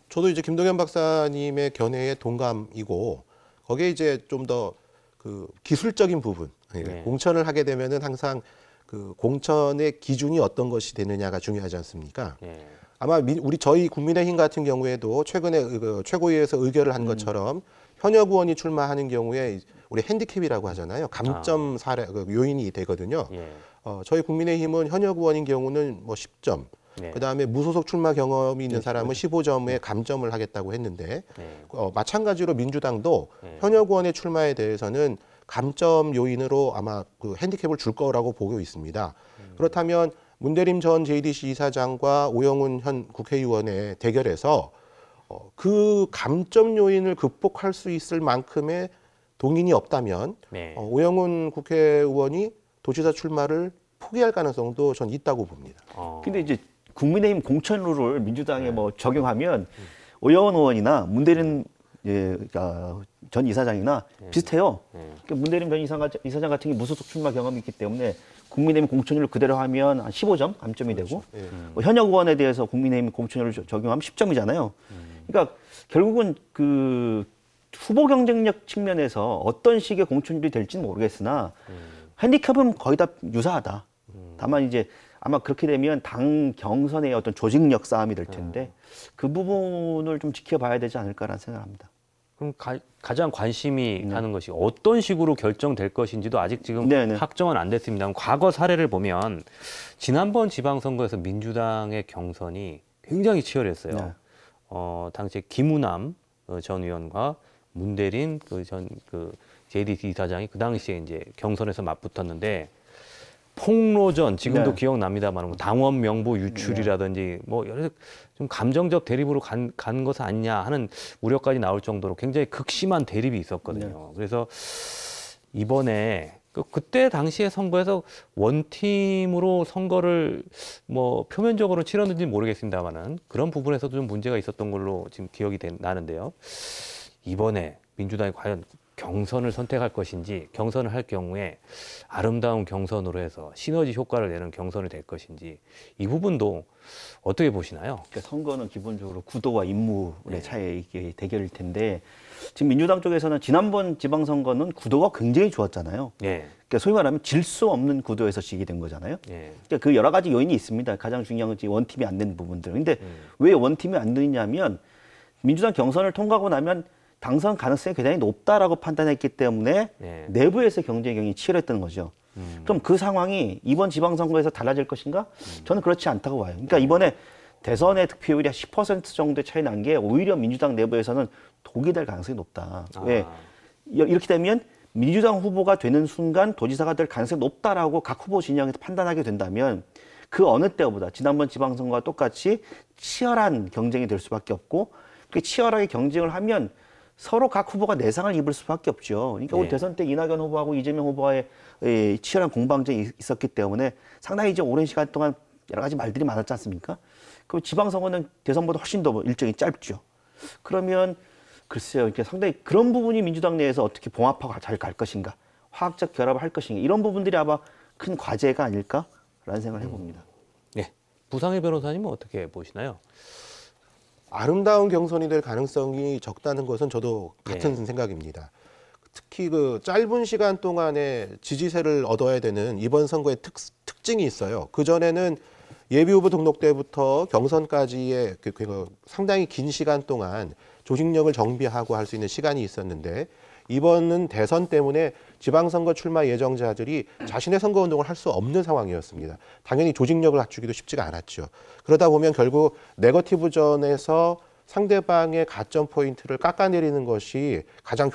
저도 이제 김동현 박사님의 견해에 동감이고 거기에 이제 좀 더 그 기술적인 부분, 네. 공천을 하게 되면은 항상 그 공천의 기준이 어떤 것이 되느냐가 중요하지 않습니까? 네. 아마 저희 국민의힘 같은 경우에도 최근에 그 최고위에서 의결을 한 것처럼 현역 의원이 출마하는 경우에 우리 핸디캡이라고 하잖아요. 감점 사례 그 요인이 되거든요. 예. 저희 국민의힘은 현역 의원인 경우는 뭐 10점, 네. 그다음에 무소속 출마 경험이 있는 사람은 15점에 감점을 하겠다고 했는데 네. 마찬가지로 민주당도 네. 현역 의원의 출마에 대해서는 감점 요인으로 아마 그 핸디캡을 줄 거라고 보고 있습니다. 그렇다면 문대림 전 JDC 이사장과 오영훈 현 국회의원의 대결에서 그 감점 요인을 극복할 수 있을 만큼의 동인이 없다면 네. 오영훈 국회의원이 도지사 출마를 포기할 가능성도 전 있다고 봅니다. 근데 이제 국민의힘 공천 룰을 민주당에 뭐 적용하면 오영훈 의원이나 문대림 전 이사장이나 비슷해요. 그러니까 문대림 전 이사장 같은 경우 무소속 출마 경험이 있기 때문에 국민의힘 공천율을 그대로 하면 한 15점 감점이 되고 뭐 현역 의원에 대해서 국민의힘 공천율을 적용하면 10점이잖아요. 그러니까 결국은 그 후보 경쟁력 측면에서 어떤 식의 공천율이 될지는 모르겠으나 핸디캡은 거의 다 유사하다. 다만 이제 아마 그렇게 되면 당 경선의 어떤 조직력 싸움이 될 텐데 그 부분을 좀 지켜봐야 되지 않을까라는 생각합니다. 그럼 가장 관심이 가는 것이 어떤 식으로 결정될 것인지도 아직 지금 네네. 확정은 안 됐습니다. 과거 사례를 보면 지난번 지방선거에서 민주당의 경선이 굉장히 치열했어요. 네. 당시에 김우남 전 의원과 문대림 그 JDC 이사장이 그 당시에 이제 경선에서 맞붙었는데 폭로전 지금도 네. 기억납니다만 뭐 당원 명부 유출이라든지 뭐 여러 좀 감정적 대립으로 간 것은 아니냐 하는 우려까지 나올 정도로 굉장히 극심한 대립이 있었거든요. 그래서 이번에 그때 당시에 선거에서 원팀으로 선거를 뭐 표면적으로 치렀는지 모르겠습니다만은 그런 부분에서도 좀 문제가 있었던 걸로 지금 기억이 나는데요. 이번에 민주당이 과연 경선을 선택할 것인지, 경선을 할 경우에 아름다운 경선으로 해서 시너지 효과를 내는 경선이 될 것인지 이 부분도 어떻게 보시나요? 그러니까 선거는 기본적으로 구도와 임무의 차이의 대결일 텐데 지금 민주당 쪽에서는 지난번 지방선거는 구도가 굉장히 좋았잖아요. 예. 그러니까 소위 말하면 질 수 없는 구도에서 지게 된 거잖아요. 예. 그러니까 그 여러 가지 요인이 있습니다. 가장 중요한 건 원팀이 안 되는 부분들. 근데 왜 원팀이 안 되느냐면 민주당 경선을 통과하고 나면 당선 가능성이 굉장히 높다라고 판단했기 때문에 네. 내부에서 경쟁이 굉장히 치열했던 거죠. 그럼 그 상황이 이번 지방선거에서 달라질 것인가? 저는 그렇지 않다고 봐요. 그러니까 이번에 대선의 득표율이 한 10% 정도의 차이 난 게 오히려 민주당 내부에서는 독이 될 가능성이 높다. 왜? 이렇게 되면 민주당 후보가 되는 순간 도지사가 될 가능성이 높다라고 각 후보 진영에서 판단하게 된다면 그 어느 때보다 지난번 지방선거와 똑같이 치열한 경쟁이 될 수밖에 없고 그 치열하게 경쟁을 하면 서로 각 후보가 내상을 입을 수밖에 없죠. 그러니까 우리 대선 때 이낙연 후보하고 이재명 후보와의 치열한 공방전이 있었기 때문에 상당히 이제 오랜 시간 동안 여러 가지 말들이 많았지 않습니까? 그럼 지방선거는 대선보다 훨씬 더 일정이 짧죠. 그러면 글쎄요, 이렇게 상당히 그런 부분이 민주당 내에서 어떻게 봉합하고 잘 갈 것인가, 화학적 결합을 할 것인가 이런 부분들이 아마 큰 과제가 아닐까라는 생각을 해봅니다. 네. 부상의 변호사님은 어떻게 보시나요? 아름다운 경선이 될 가능성이 적다는 것은 저도 같은 생각입니다. 특히 그 짧은 시간 동안에 지지세를 얻어야 되는 이번 선거의 특징이 있어요. 그전에는 예비후보 등록 때부터 경선까지의 그 상당히 긴 시간 동안 조직력을 정비하고 할 수 있는 시간이 있었는데 이번은 대선 때문에 지방선거 출마 예정자들이 자신의 선거운동을 할 수 없는 상황이었습니다. 당연히 조직력을 갖추기도 쉽지가 않았죠. 그러다 보면 결국 네거티브전에서 상대방의 가점 포인트를 깎아내리는 것이 가장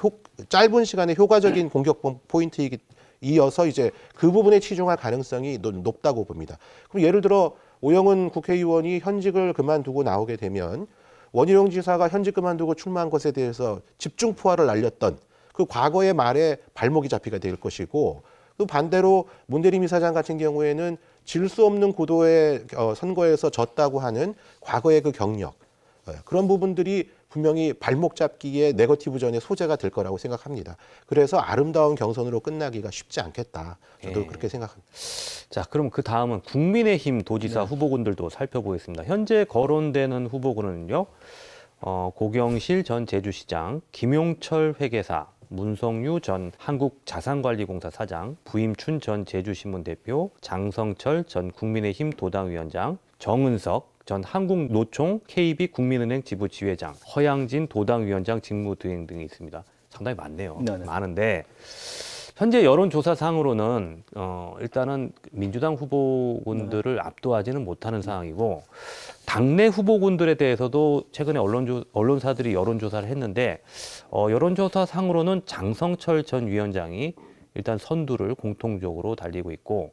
짧은 시간에 효과적인 공격 포인트이어서 이제 그 부분에 치중할 가능성이 높다고 봅니다. 그럼 예를 들어 오영훈 국회의원이 현직을 그만두고 나오게 되면 원희룡 지사가 현직 그만두고 출마한 것에 대해서 집중 포화를 날렸던 그 과거의 말에 발목이 잡히게 될 것이고 또 반대로 문대림 이사장 같은 경우에는 질 수 없는 구도의 선거에서 졌다고 하는 과거의 그 경력 그런 부분들이 분명히 발목 잡기에 네거티브전의 소재가 될 거라고 생각합니다. 그래서 아름다운 경선으로 끝나기가 쉽지 않겠다. 저도 예. 그렇게 생각합니다. 자, 그럼 그 다음은 국민의힘 도지사 후보군들도 살펴보겠습니다. 현재 거론되는 후보군은요, 고경실 전 제주시장, 김용철 회계사, 문성유 전 한국자산관리공사 사장, 부임춘 전 제주신문 대표, 장성철 전 국민의힘 도당위원장, 정은석 전 한국노총 KB 국민은행 지부지회장, 허양진 도당위원장 직무대행 등이 있습니다. 상당히 많네요. 네네. 많은데 현재 여론조사상으로는 일단은 민주당 후보군들을 압도하지는 못하는 상황이고 당내 후보군들에 대해서도 최근에 언론사들이 여론조사를 했는데 여론조사상으로는 장성철 전 위원장이 일단 선두를 공통적으로 달리고 있고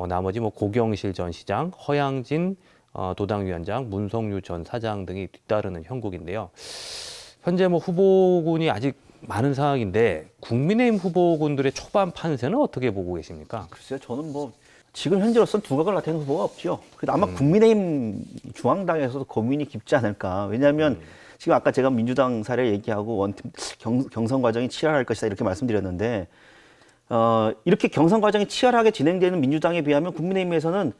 나머지 뭐 고경실 전 시장, 허양진 도당위원장, 문성유 전 사장 등이 뒤따르는 형국인데요. 현재 뭐 후보군이 아직 많은 상황인데 국민의힘 후보군들의 초반 판세는 어떻게 보고 계십니까? 글쎄요, 저는 뭐 지금 현재로서는 두각을 나타내는 후보가 없죠. 그래도 아마 국민의힘 중앙당에서도 고민이 깊지 않을까. 왜냐하면 지금 아까 제가 민주당 사례 얘기하고 원팀 경선 과정이 치열할 것이다 이렇게 말씀드렸는데 이렇게 경선 과정이 치열하게 진행되는 민주당에 비하면 국민의힘에서는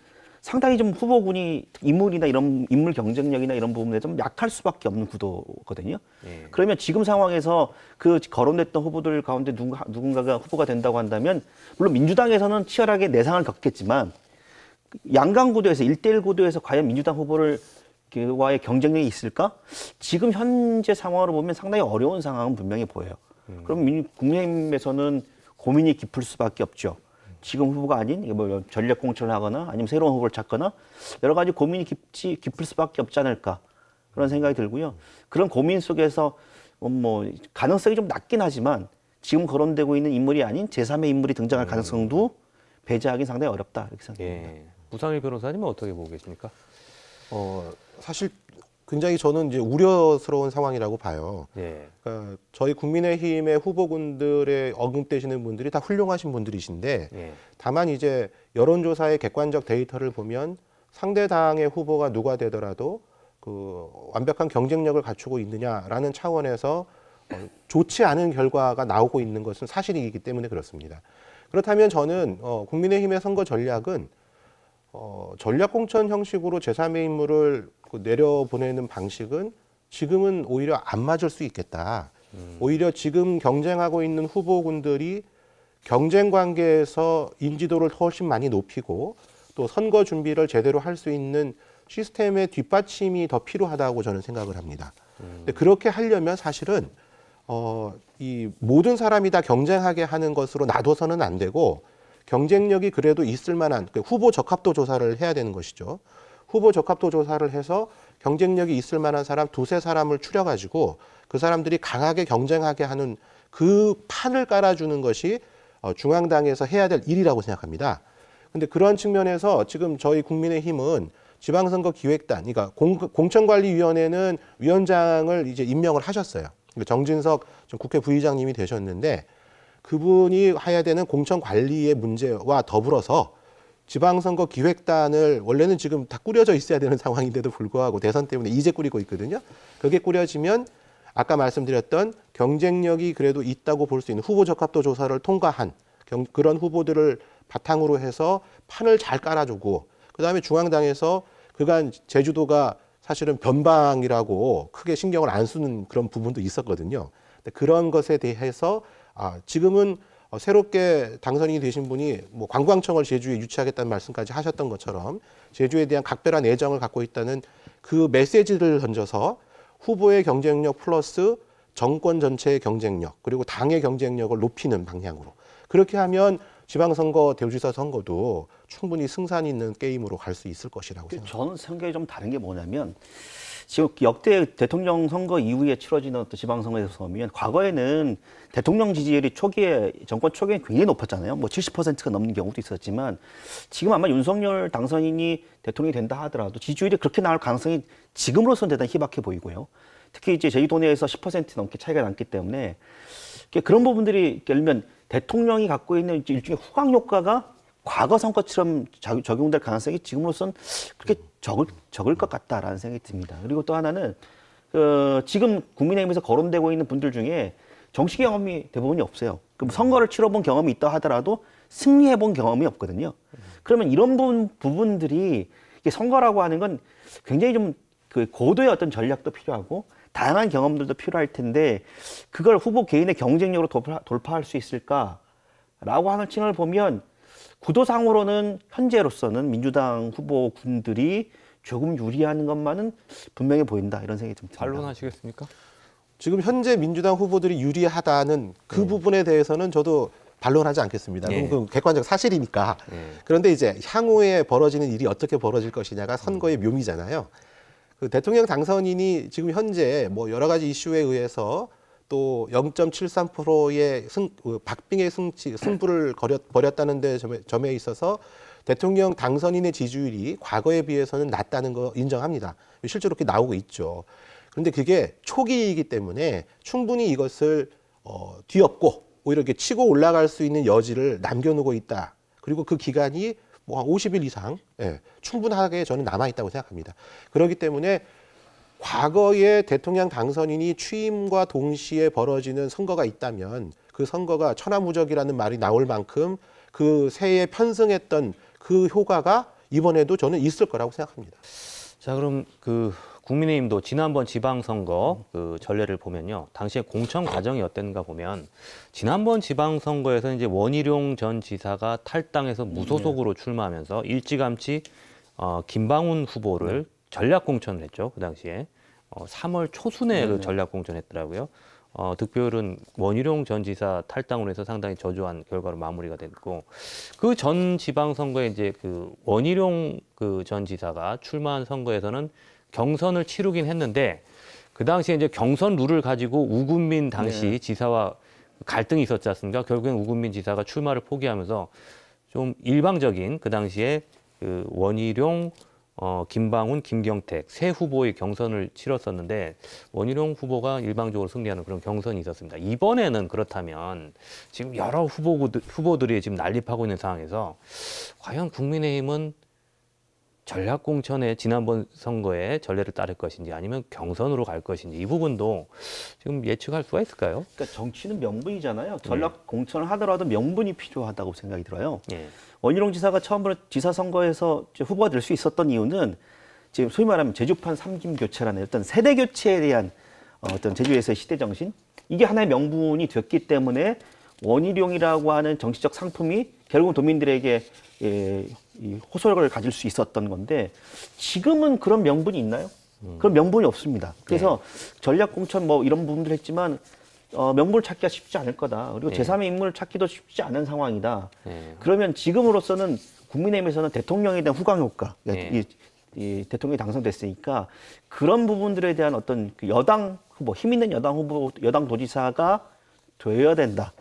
상당히 좀 후보군이 인물이나 이런 인물 경쟁력이나 이런 부분에 좀 약할 수밖에 없는 구도거든요. 예. 그러면 지금 상황에서 그 거론됐던 후보들 가운데 누군가가 후보가 된다고 한다면 물론 민주당에서는 치열하게 내상을 겪겠지만 양강 구도에서 1대1 구도에서 과연 민주당 후보를 와의 경쟁력이 있을까? 지금 현재 상황으로 보면 상당히 어려운 상황은 분명히 보여요. 그럼 국민의힘에서는 고민이 깊을 수밖에 없죠. 지금 후보가 아닌 뭐 전략 공천을 하거나 아니면 새로운 후보를 찾거나 여러 가지 고민이 깊을 수밖에 없지 않을까 그런 생각이 들고요. 그런 고민 속에서 뭐 가능성이 좀 낮긴 하지만 지금 거론되고 있는 인물이 아닌 제3의 인물이 등장할 가능성도 배제하기는 상당히 어렵다 이렇게 생각합니다. 예. 부상일 변호사님은 어떻게 보고 계십니까? 사실 굉장히 저는 이제 우려스러운 상황이라고 봐요. 예. 그러니까 저희 국민의힘의 후보군들의 언급되시는 분들이 다 훌륭하신 분들이신데 예. 다만 이제 여론조사의 객관적 데이터를 보면 상대 당의 후보가 누가 되더라도 그 완벽한 경쟁력을 갖추고 있느냐라는 차원에서 좋지 않은 결과가 나오고 있는 것은 사실이기 때문에 그렇습니다. 그렇다면 저는 국민의힘의 선거 전략은 전략 공천 형식으로 제3의 인물을 내려보내는 방식은 지금은 오히려 안 맞을 수 있겠다. 오히려 지금 경쟁하고 있는 후보군들이 경쟁 관계에서 인지도를 훨씬 많이 높이고 또 선거 준비를 제대로 할 수 있는 시스템의 뒷받침이 더 필요하다고 저는 생각을 합니다. 근데 그렇게 하려면 사실은 이 모든 사람이 다 경쟁하게 하는 것으로 놔둬서는 안 되고 경쟁력이 그래도 있을 만한 후보 적합도 조사를 해야 되는 것이죠. 후보 적합도 조사를 해서 경쟁력이 있을 만한 사람 두세 사람을 추려가지고 그 사람들이 강하게 경쟁하게 하는 그 판을 깔아주는 것이 중앙당에서 해야 될 일이라고 생각합니다. 근데 그런 측면에서 지금 저희 국민의힘은 지방선거 기획단, 그러니까 공천관리위원회는 위원장을 이제 임명을 하셨어요. 정진석 국회 부의장님이 되셨는데 그분이 해야 되는 공천관리의 문제와 더불어서 지방선거 기획단을 원래는 지금 다 꾸려져 있어야 되는 상황인데도 불구하고 대선 때문에 이제 꾸리고 있거든요. 그게 꾸려지면 아까 말씀드렸던 경쟁력이 그래도 있다고 볼 수 있는 후보 적합도 조사를 통과한 그런 후보들을 바탕으로 해서 판을 잘 깔아주고 그다음에 중앙당에서 그간 제주도가 사실은 변방이라고 크게 신경을 안 쓰는 그런 부분도 있었거든요. 그런 것에 대해서 지금은 새롭게 당선인이 되신 분이 뭐 관광청을 제주에 유치하겠다는 말씀까지 하셨던 것처럼 제주에 대한 각별한 애정을 갖고 있다는 그 메시지를 던져서 후보의 경쟁력 플러스 정권 전체의 경쟁력 그리고 당의 경쟁력을 높이는 방향으로 그렇게 하면 지방선거 대주지사 선거도 충분히 승산 있는 게임으로 갈 수 있을 것이라고 생각합니다. 저는 생각이 좀 다른 게 뭐냐면 지금 역대 대통령 선거 이후에 치러지는 어떤 지방선거에서 보면 과거에는 대통령 지지율이 초기에 정권 초기에 굉장히 높았잖아요. 뭐 70%가 넘는 경우도 있었지만 지금 아마 윤석열 당선인이 대통령이 된다 하더라도 지지율이 그렇게 나올 가능성이 지금으로서는 대단히 희박해 보이고요. 특히 이제 제주도 내에서 10% 넘게 차이가 났기 때문에 그런 부분들이 예를 들면 대통령이 갖고 있는 일종의 후광 효과가 과거 선거처럼 적용될 가능성이 지금으로서는 그렇게 적을 것 같다라는 생각이 듭니다. 그리고 또 하나는 지금 국민의힘에서 거론되고 있는 분들 중에 정치 경험이 대부분이 없어요. 그럼 선거를 치러본 경험이 있다 하더라도 승리해본 경험이 없거든요. 그러면 이런 부분들이 이게 선거라고 하는 건 굉장히 좀 그 고도의 어떤 전략도 필요하고 다양한 경험들도 필요할 텐데 그걸 후보 개인의 경쟁력으로 돌파할 수 있을까라고 하는 측면을 보면 구도상으로는 현재로서는 민주당 후보군들이 조금 유리한 것만은 분명해 보인다 이런 생각이 좀 듭니다. 반론하시겠습니까? 지금 현재 민주당 후보들이 유리하다는 그 부분에 대해서는 저도 반론하지 않겠습니다. 네. 그건 객관적 사실이니까. 그런데 이제 향후에 벌어지는 일이 어떻게 벌어질 것이냐가 선거의 묘미잖아요. 그 대통령 당선인이 지금 현재 뭐 여러 가지 이슈에 의해서 또 0.73%의 박빙의 승부를 벌였다는 점에 있어서 대통령 당선인의 지지율이 과거에 비해서는 낮다는 거 인정합니다. 실제로 그렇게 나오고 있죠. 그런데 그게 초기이기 때문에 충분히 이것을 뒤엎고 오히려 이렇게 치고 올라갈 수 있는 여지를 남겨놓고 있다. 그리고 그 기간이 뭐 한 50일 이상 충분하게 저는 남아있다고 생각합니다. 그렇기 때문에 과거에 대통령 당선인이 취임과 동시에 벌어지는 선거가 있다면 그 선거가 천하무적이라는 말이 나올 만큼 그 새에 편승했던 그 효과가 이번에도 저는 있을 거라고 생각합니다. 자, 그럼 그 국민의힘도 지난번 지방선거 그 전례를 보면요. 당시에 공천 과정이 어땠는가 보면 지난번 지방선거에서 이제 원희룡 전 지사가 탈당해서 무소속으로 출마하면서 일찌감치 김방훈 후보를 전략 공천을 했죠. 그 당시에 3월 초순에 그 전략 공천했더라고요. 득표율은 원희룡 전 지사 탈당으로 해서 상당히 저조한 결과로 마무리가 됐고 그 전 지방선거에 이제 그 원희룡 그 전 지사가 출마한 선거에서는 경선을 치르긴 했는데 그 당시에 이제 경선 룰을 가지고 우금민 당시 지사와 갈등이 있었지 않습니까? 결국엔 우금민 지사가 출마를 포기하면서 좀 일방적인 그 당시에 그 원희룡, 김방훈, 김경택 세 후보의 경선을 치렀었는데 원희룡 후보가 일방적으로 승리하는 그런 경선이 있었습니다. 이번에는 그렇다면 지금 여러 후보들이 지금 난립하고 있는 상황에서 과연 국민의힘은 전략 공천에 지난번 선거에 전례를 따를 것인지 아니면 경선으로 갈 것인지 이 부분도 지금 예측할 수가 있을까요? 그러니까 정치는 명분이잖아요. 전략 공천을 하더라도 명분이 필요하다고 생각이 들어요. 예. 원희룡 지사가 처음으로 지사 선거에서 후보가 될 수 있었던 이유는 지금 소위 말하면 제주판 삼김 교체라는 어떤 세대 교체에 대한 어떤 제주에서의 시대 정신 이게 하나의 명분이 됐기 때문에 원희룡이라고 하는 정치적 상품이 결국은 도민들에게 이 호소력을 가질 수 있었던 건데 지금은 그런 명분이 있나요? 그런 명분이 없습니다. 그래서 전략 공천 뭐 이런 부분들 했지만 명분을 찾기가 쉽지 않을 거다. 그리고 제3의 인물을 찾기도 쉽지 않은 상황이다. 그러면 지금으로서는 국민의힘에서는 대통령에 대한 후광 효과, 이 대통령이 당선됐으니까 그런 부분들에 대한 어떤 그 여당 후보, 힘 있는 여당 후보, 여당 도지사가 되어야 된다.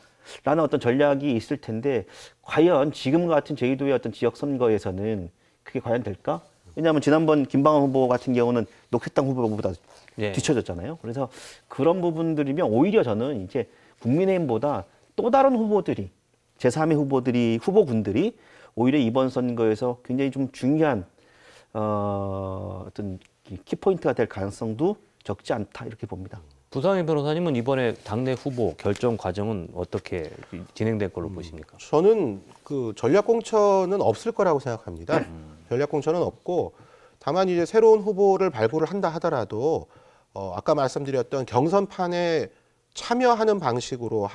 라는 어떤 전략이 있을 텐데 과연 지금 같은 제주도의 어떤 지역 선거에서는 그게 과연 될까? 왜냐하면 지난번 김방훈 후보 같은 경우는 녹색당 후보보다 뒤쳐졌잖아요. 그래서 그런 부분들이면 오히려 저는 이제 국민의힘보다 또 다른 후보들이 제3의 후보군들이 오히려 이번 선거에서 굉장히 좀 중요한 어떤 키포인트가 될 가능성도 적지 않다 이렇게 봅니다. 부상희 변호사님은 이번에 당내 후보 결정 과정은 어떻게 진행될 걸로 보십니까? 저는 그 전략 공천은 없을 거라고 생각합니다. 전략 공천은 없고 다만 이제 새로운 후보를 발굴을 한다 하더라도 아까 말씀드렸던 경선판에 참여하는 방식으로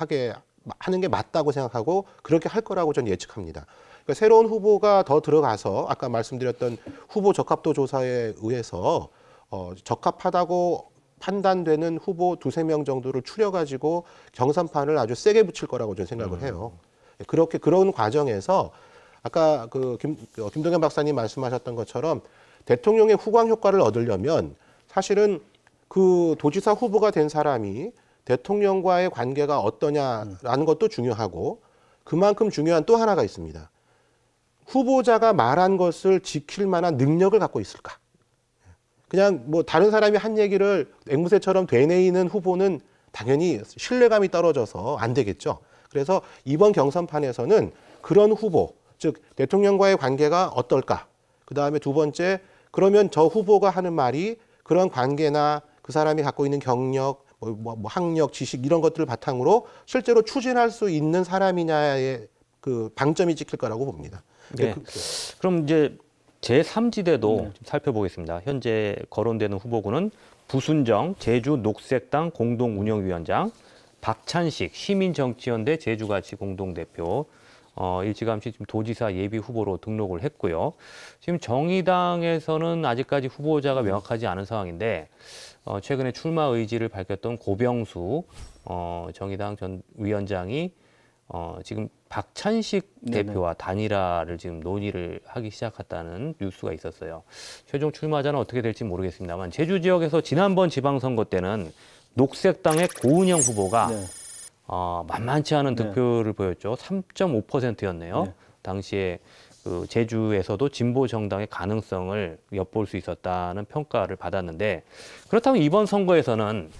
하는 게 맞다고 생각하고 그렇게 할 거라고 저는 예측합니다. 그러니까 새로운 후보가 더 들어가서 아까 말씀드렸던 후보 적합도 조사에 의해서 적합하다고 판단되는 후보 2-3명 정도를 추려가지고 경선판을 아주 세게 붙일 거라고 저는 생각을 해요. 그런 과정에서 아까 김동현 박사님 말씀하셨던 것처럼 대통령의 후광 효과를 얻으려면 사실은 그 도지사 후보가 된 사람이 대통령과의 관계가 어떠냐라는 것도 중요하고 그만큼 중요한 또 하나가 있습니다. 후보자가 말한 것을 지킬 만한 능력을 갖고 있을까? 그냥 뭐 다른 사람이 한 얘기를 앵무새처럼 되뇌이는 후보는 당연히 신뢰감이 떨어져서 안 되겠죠. 그래서 이번 경선판에서는 그런 후보, 즉 대통령과의 관계가 어떨까? 그다음에 두 번째, 그러면 저 후보가 하는 말이 그런 관계나 그 사람이 갖고 있는 경력, 뭐 학력, 지식 이런 것들을 바탕으로 실제로 추진할 수 있는 사람이냐의 그 방점이 찍힐 거라고 봅니다. 네. 그럼 이제 제3지대도 좀 살펴보겠습니다. 현재 거론되는 후보군은 부순정 제주 녹색당 공동운영위원장, 박찬식 시민정치연대 제주가치 공동대표, 일찌감치 지금 도지사 예비 후보로 등록을 했고요. 지금 정의당에서는 아직까지 후보자가 명확하지 않은 상황인데 최근에 출마 의지를 밝혔던 고병수 정의당 전 위원장이 지금 박찬식 대표와 단일화를 지금 논의를 하기 시작했다는 뉴스가 있었어요. 최종 출마자는 어떻게 될지 모르겠습니다만 제주 지역에서 지난번 지방선거 때는 녹색당의 고은영 후보가 만만치 않은 득표를 보였죠. 3.5%였네요. 당시에 그 제주에서도 진보 정당의 가능성을 엿볼 수 있었다는 평가를 받았는데 그렇다면 이번 선거에서는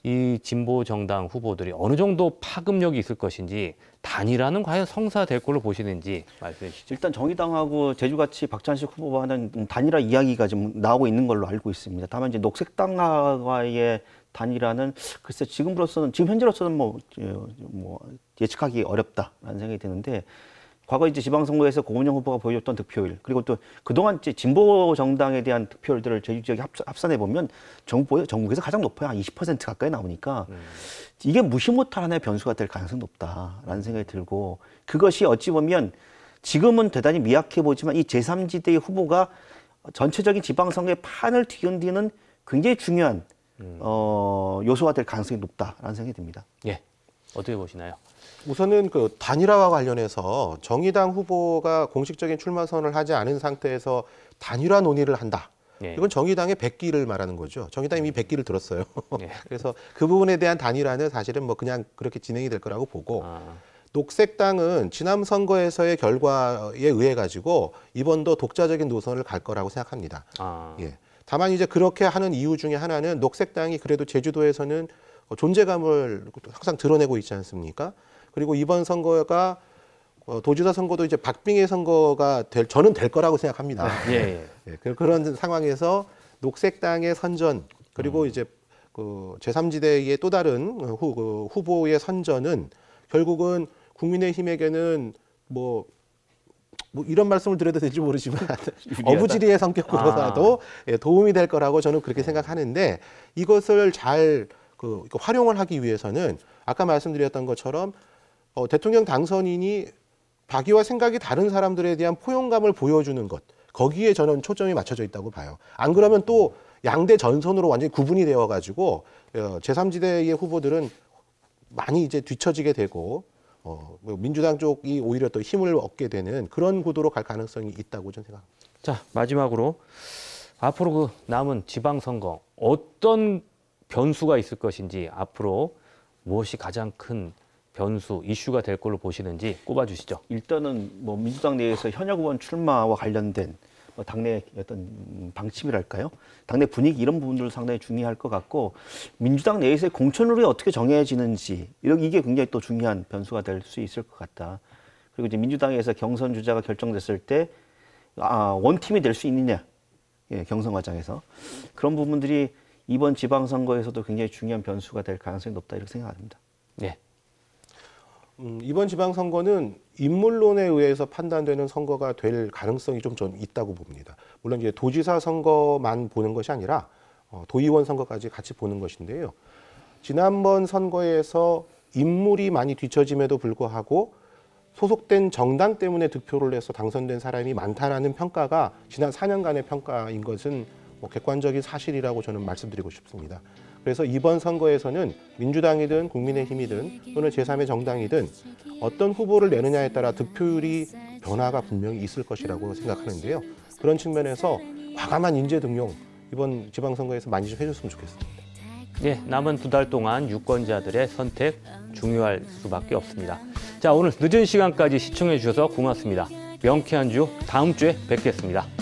이 진보 정당 후보들이 어느 정도 파급력이 있을 것인지 단일화는 과연 성사될 걸로 보시는지 말씀해 주시죠. 일단 정의당하고 제주같이 박찬식 후보와는 단일화 이야기가 지금 나오고 있는 걸로 알고 있습니다. 다만 이제 녹색당과의 단일화는 글쎄 지금 현재로서는 뭐 예측하기 어렵다라는 생각이 드는데 과거 이제 지방선거에서 고은영 후보가 보여줬던 득표율 그리고 또 그동안 이제 진보 정당에 대한 득표율들을 제주 지역에 합산해 보면 전국에서 가장 높아요. 한 20% 가까이 나오니까 이게 무시 못할 하나의 변수가 될 가능성이 높다라는 생각이 들고 그것이 어찌 보면 지금은 대단히 미약해 보지만 이 제3지대의 후보가 전체적인 지방선거의 판을 뒤흔드는 굉장히 중요한 요소가 될 가능성이 높다라는 생각이 듭니다. 예, 어떻게 보시나요? 우선은 그 단일화와 관련해서 정의당 후보가 공식적인 출마 선언을 하지 않은 상태에서 단일화 논의를 한다. 예. 이건 정의당의 100기를 말하는 거죠. 정의당이 이미 100기를 들었어요. 예. 그래서 그 부분에 대한 단일화는 사실은 뭐 그냥 그렇게 진행이 될 거라고 보고 녹색당은 지난 선거에서의 결과에 의해 가지고 이번도 독자적인 노선을 갈 거라고 생각합니다. 예. 다만 이제 그렇게 하는 이유 중에 하나는 녹색당이 그래도 제주도에서는 존재감을 항상 드러내고 있지 않습니까? 그리고 이번 선거가 도지사 선거도 이제 박빙의 선거가 저는 될 거라고 생각합니다. 예. 예, 그런 상황에서 녹색당의 선전 그리고 이제 그 제3지대의 또 다른 후보의 선전은 결국은 국민의힘에게는 뭐 이런 말씀을 드려도 될지 모르지만 어부지리의 성격으로라도 도움이 될 거라고 저는 그렇게 생각하는데 이것을 잘 활용을 하기 위해서는 아까 말씀드렸던 것처럼 대통령 당선인이 자기와 생각이 다른 사람들에 대한 포용감을 보여주는 것 거기에 저는 초점이 맞춰져 있다고 봐요. 안 그러면 또 양대 전선으로 완전히 구분이 되어가지고 제3지대의 후보들은 많이 이제 뒤처지게 되고 민주당 쪽이 오히려 또 힘을 얻게 되는 그런 구도로 갈 가능성이 있다고 저는 생각합니다. 자, 마지막으로 앞으로 그 남은 지방선거 어떤 변수가 있을 것인지 앞으로 무엇이 가장 큰 변수, 이슈가 될 걸로 보시는지 꼽아주시죠. 일단은 뭐 민주당 내에서 현역 의원 출마와 관련된 당내 어떤 방침이랄까요? 당내 분위기 이런 부분들을 상당히 중요할 것 같고 민주당 내에서의 공천룰이 어떻게 정해지는지 이게 굉장히 또 중요한 변수가 될 수 있을 것 같다. 그리고 이제 민주당에서 경선 주자가 결정됐을 때 원팀이 될 수 있느냐, 경선 과정에서 그런 부분들이 이번 지방선거에서도 굉장히 중요한 변수가 될 가능성이 높다 이렇게 생각합니다. 네. 이번 지방선거는 인물론에 의해서 판단되는 선거가 될 가능성이 좀 있다고 봅니다. 물론 이제 도지사 선거만 보는 것이 아니라 도의원 선거까지 같이 보는 것인데요. 지난번 선거에서 인물이 많이 뒤처짐에도 불구하고 소속된 정당 때문에 득표를 해서 당선된 사람이 많다라는 평가가 지난 4년간의 평가인 것은 객관적인 사실이라고 저는 말씀드리고 싶습니다. 그래서 이번 선거에서는 민주당이든 국민의힘이든 또는 제3의 정당이든 어떤 후보를 내느냐에 따라 득표율이 변화가 분명히 있을 것이라고 생각하는데요. 그런 측면에서 과감한 인재 등용 이번 지방선거에서 많이 좀 해줬으면 좋겠습니다. 네, 남은 2달 동안 유권자들의 선택 중요할 수밖에 없습니다. 자, 오늘 늦은 시간까지 시청해 주셔서 고맙습니다. 명쾌한 주 다음 주에 뵙겠습니다.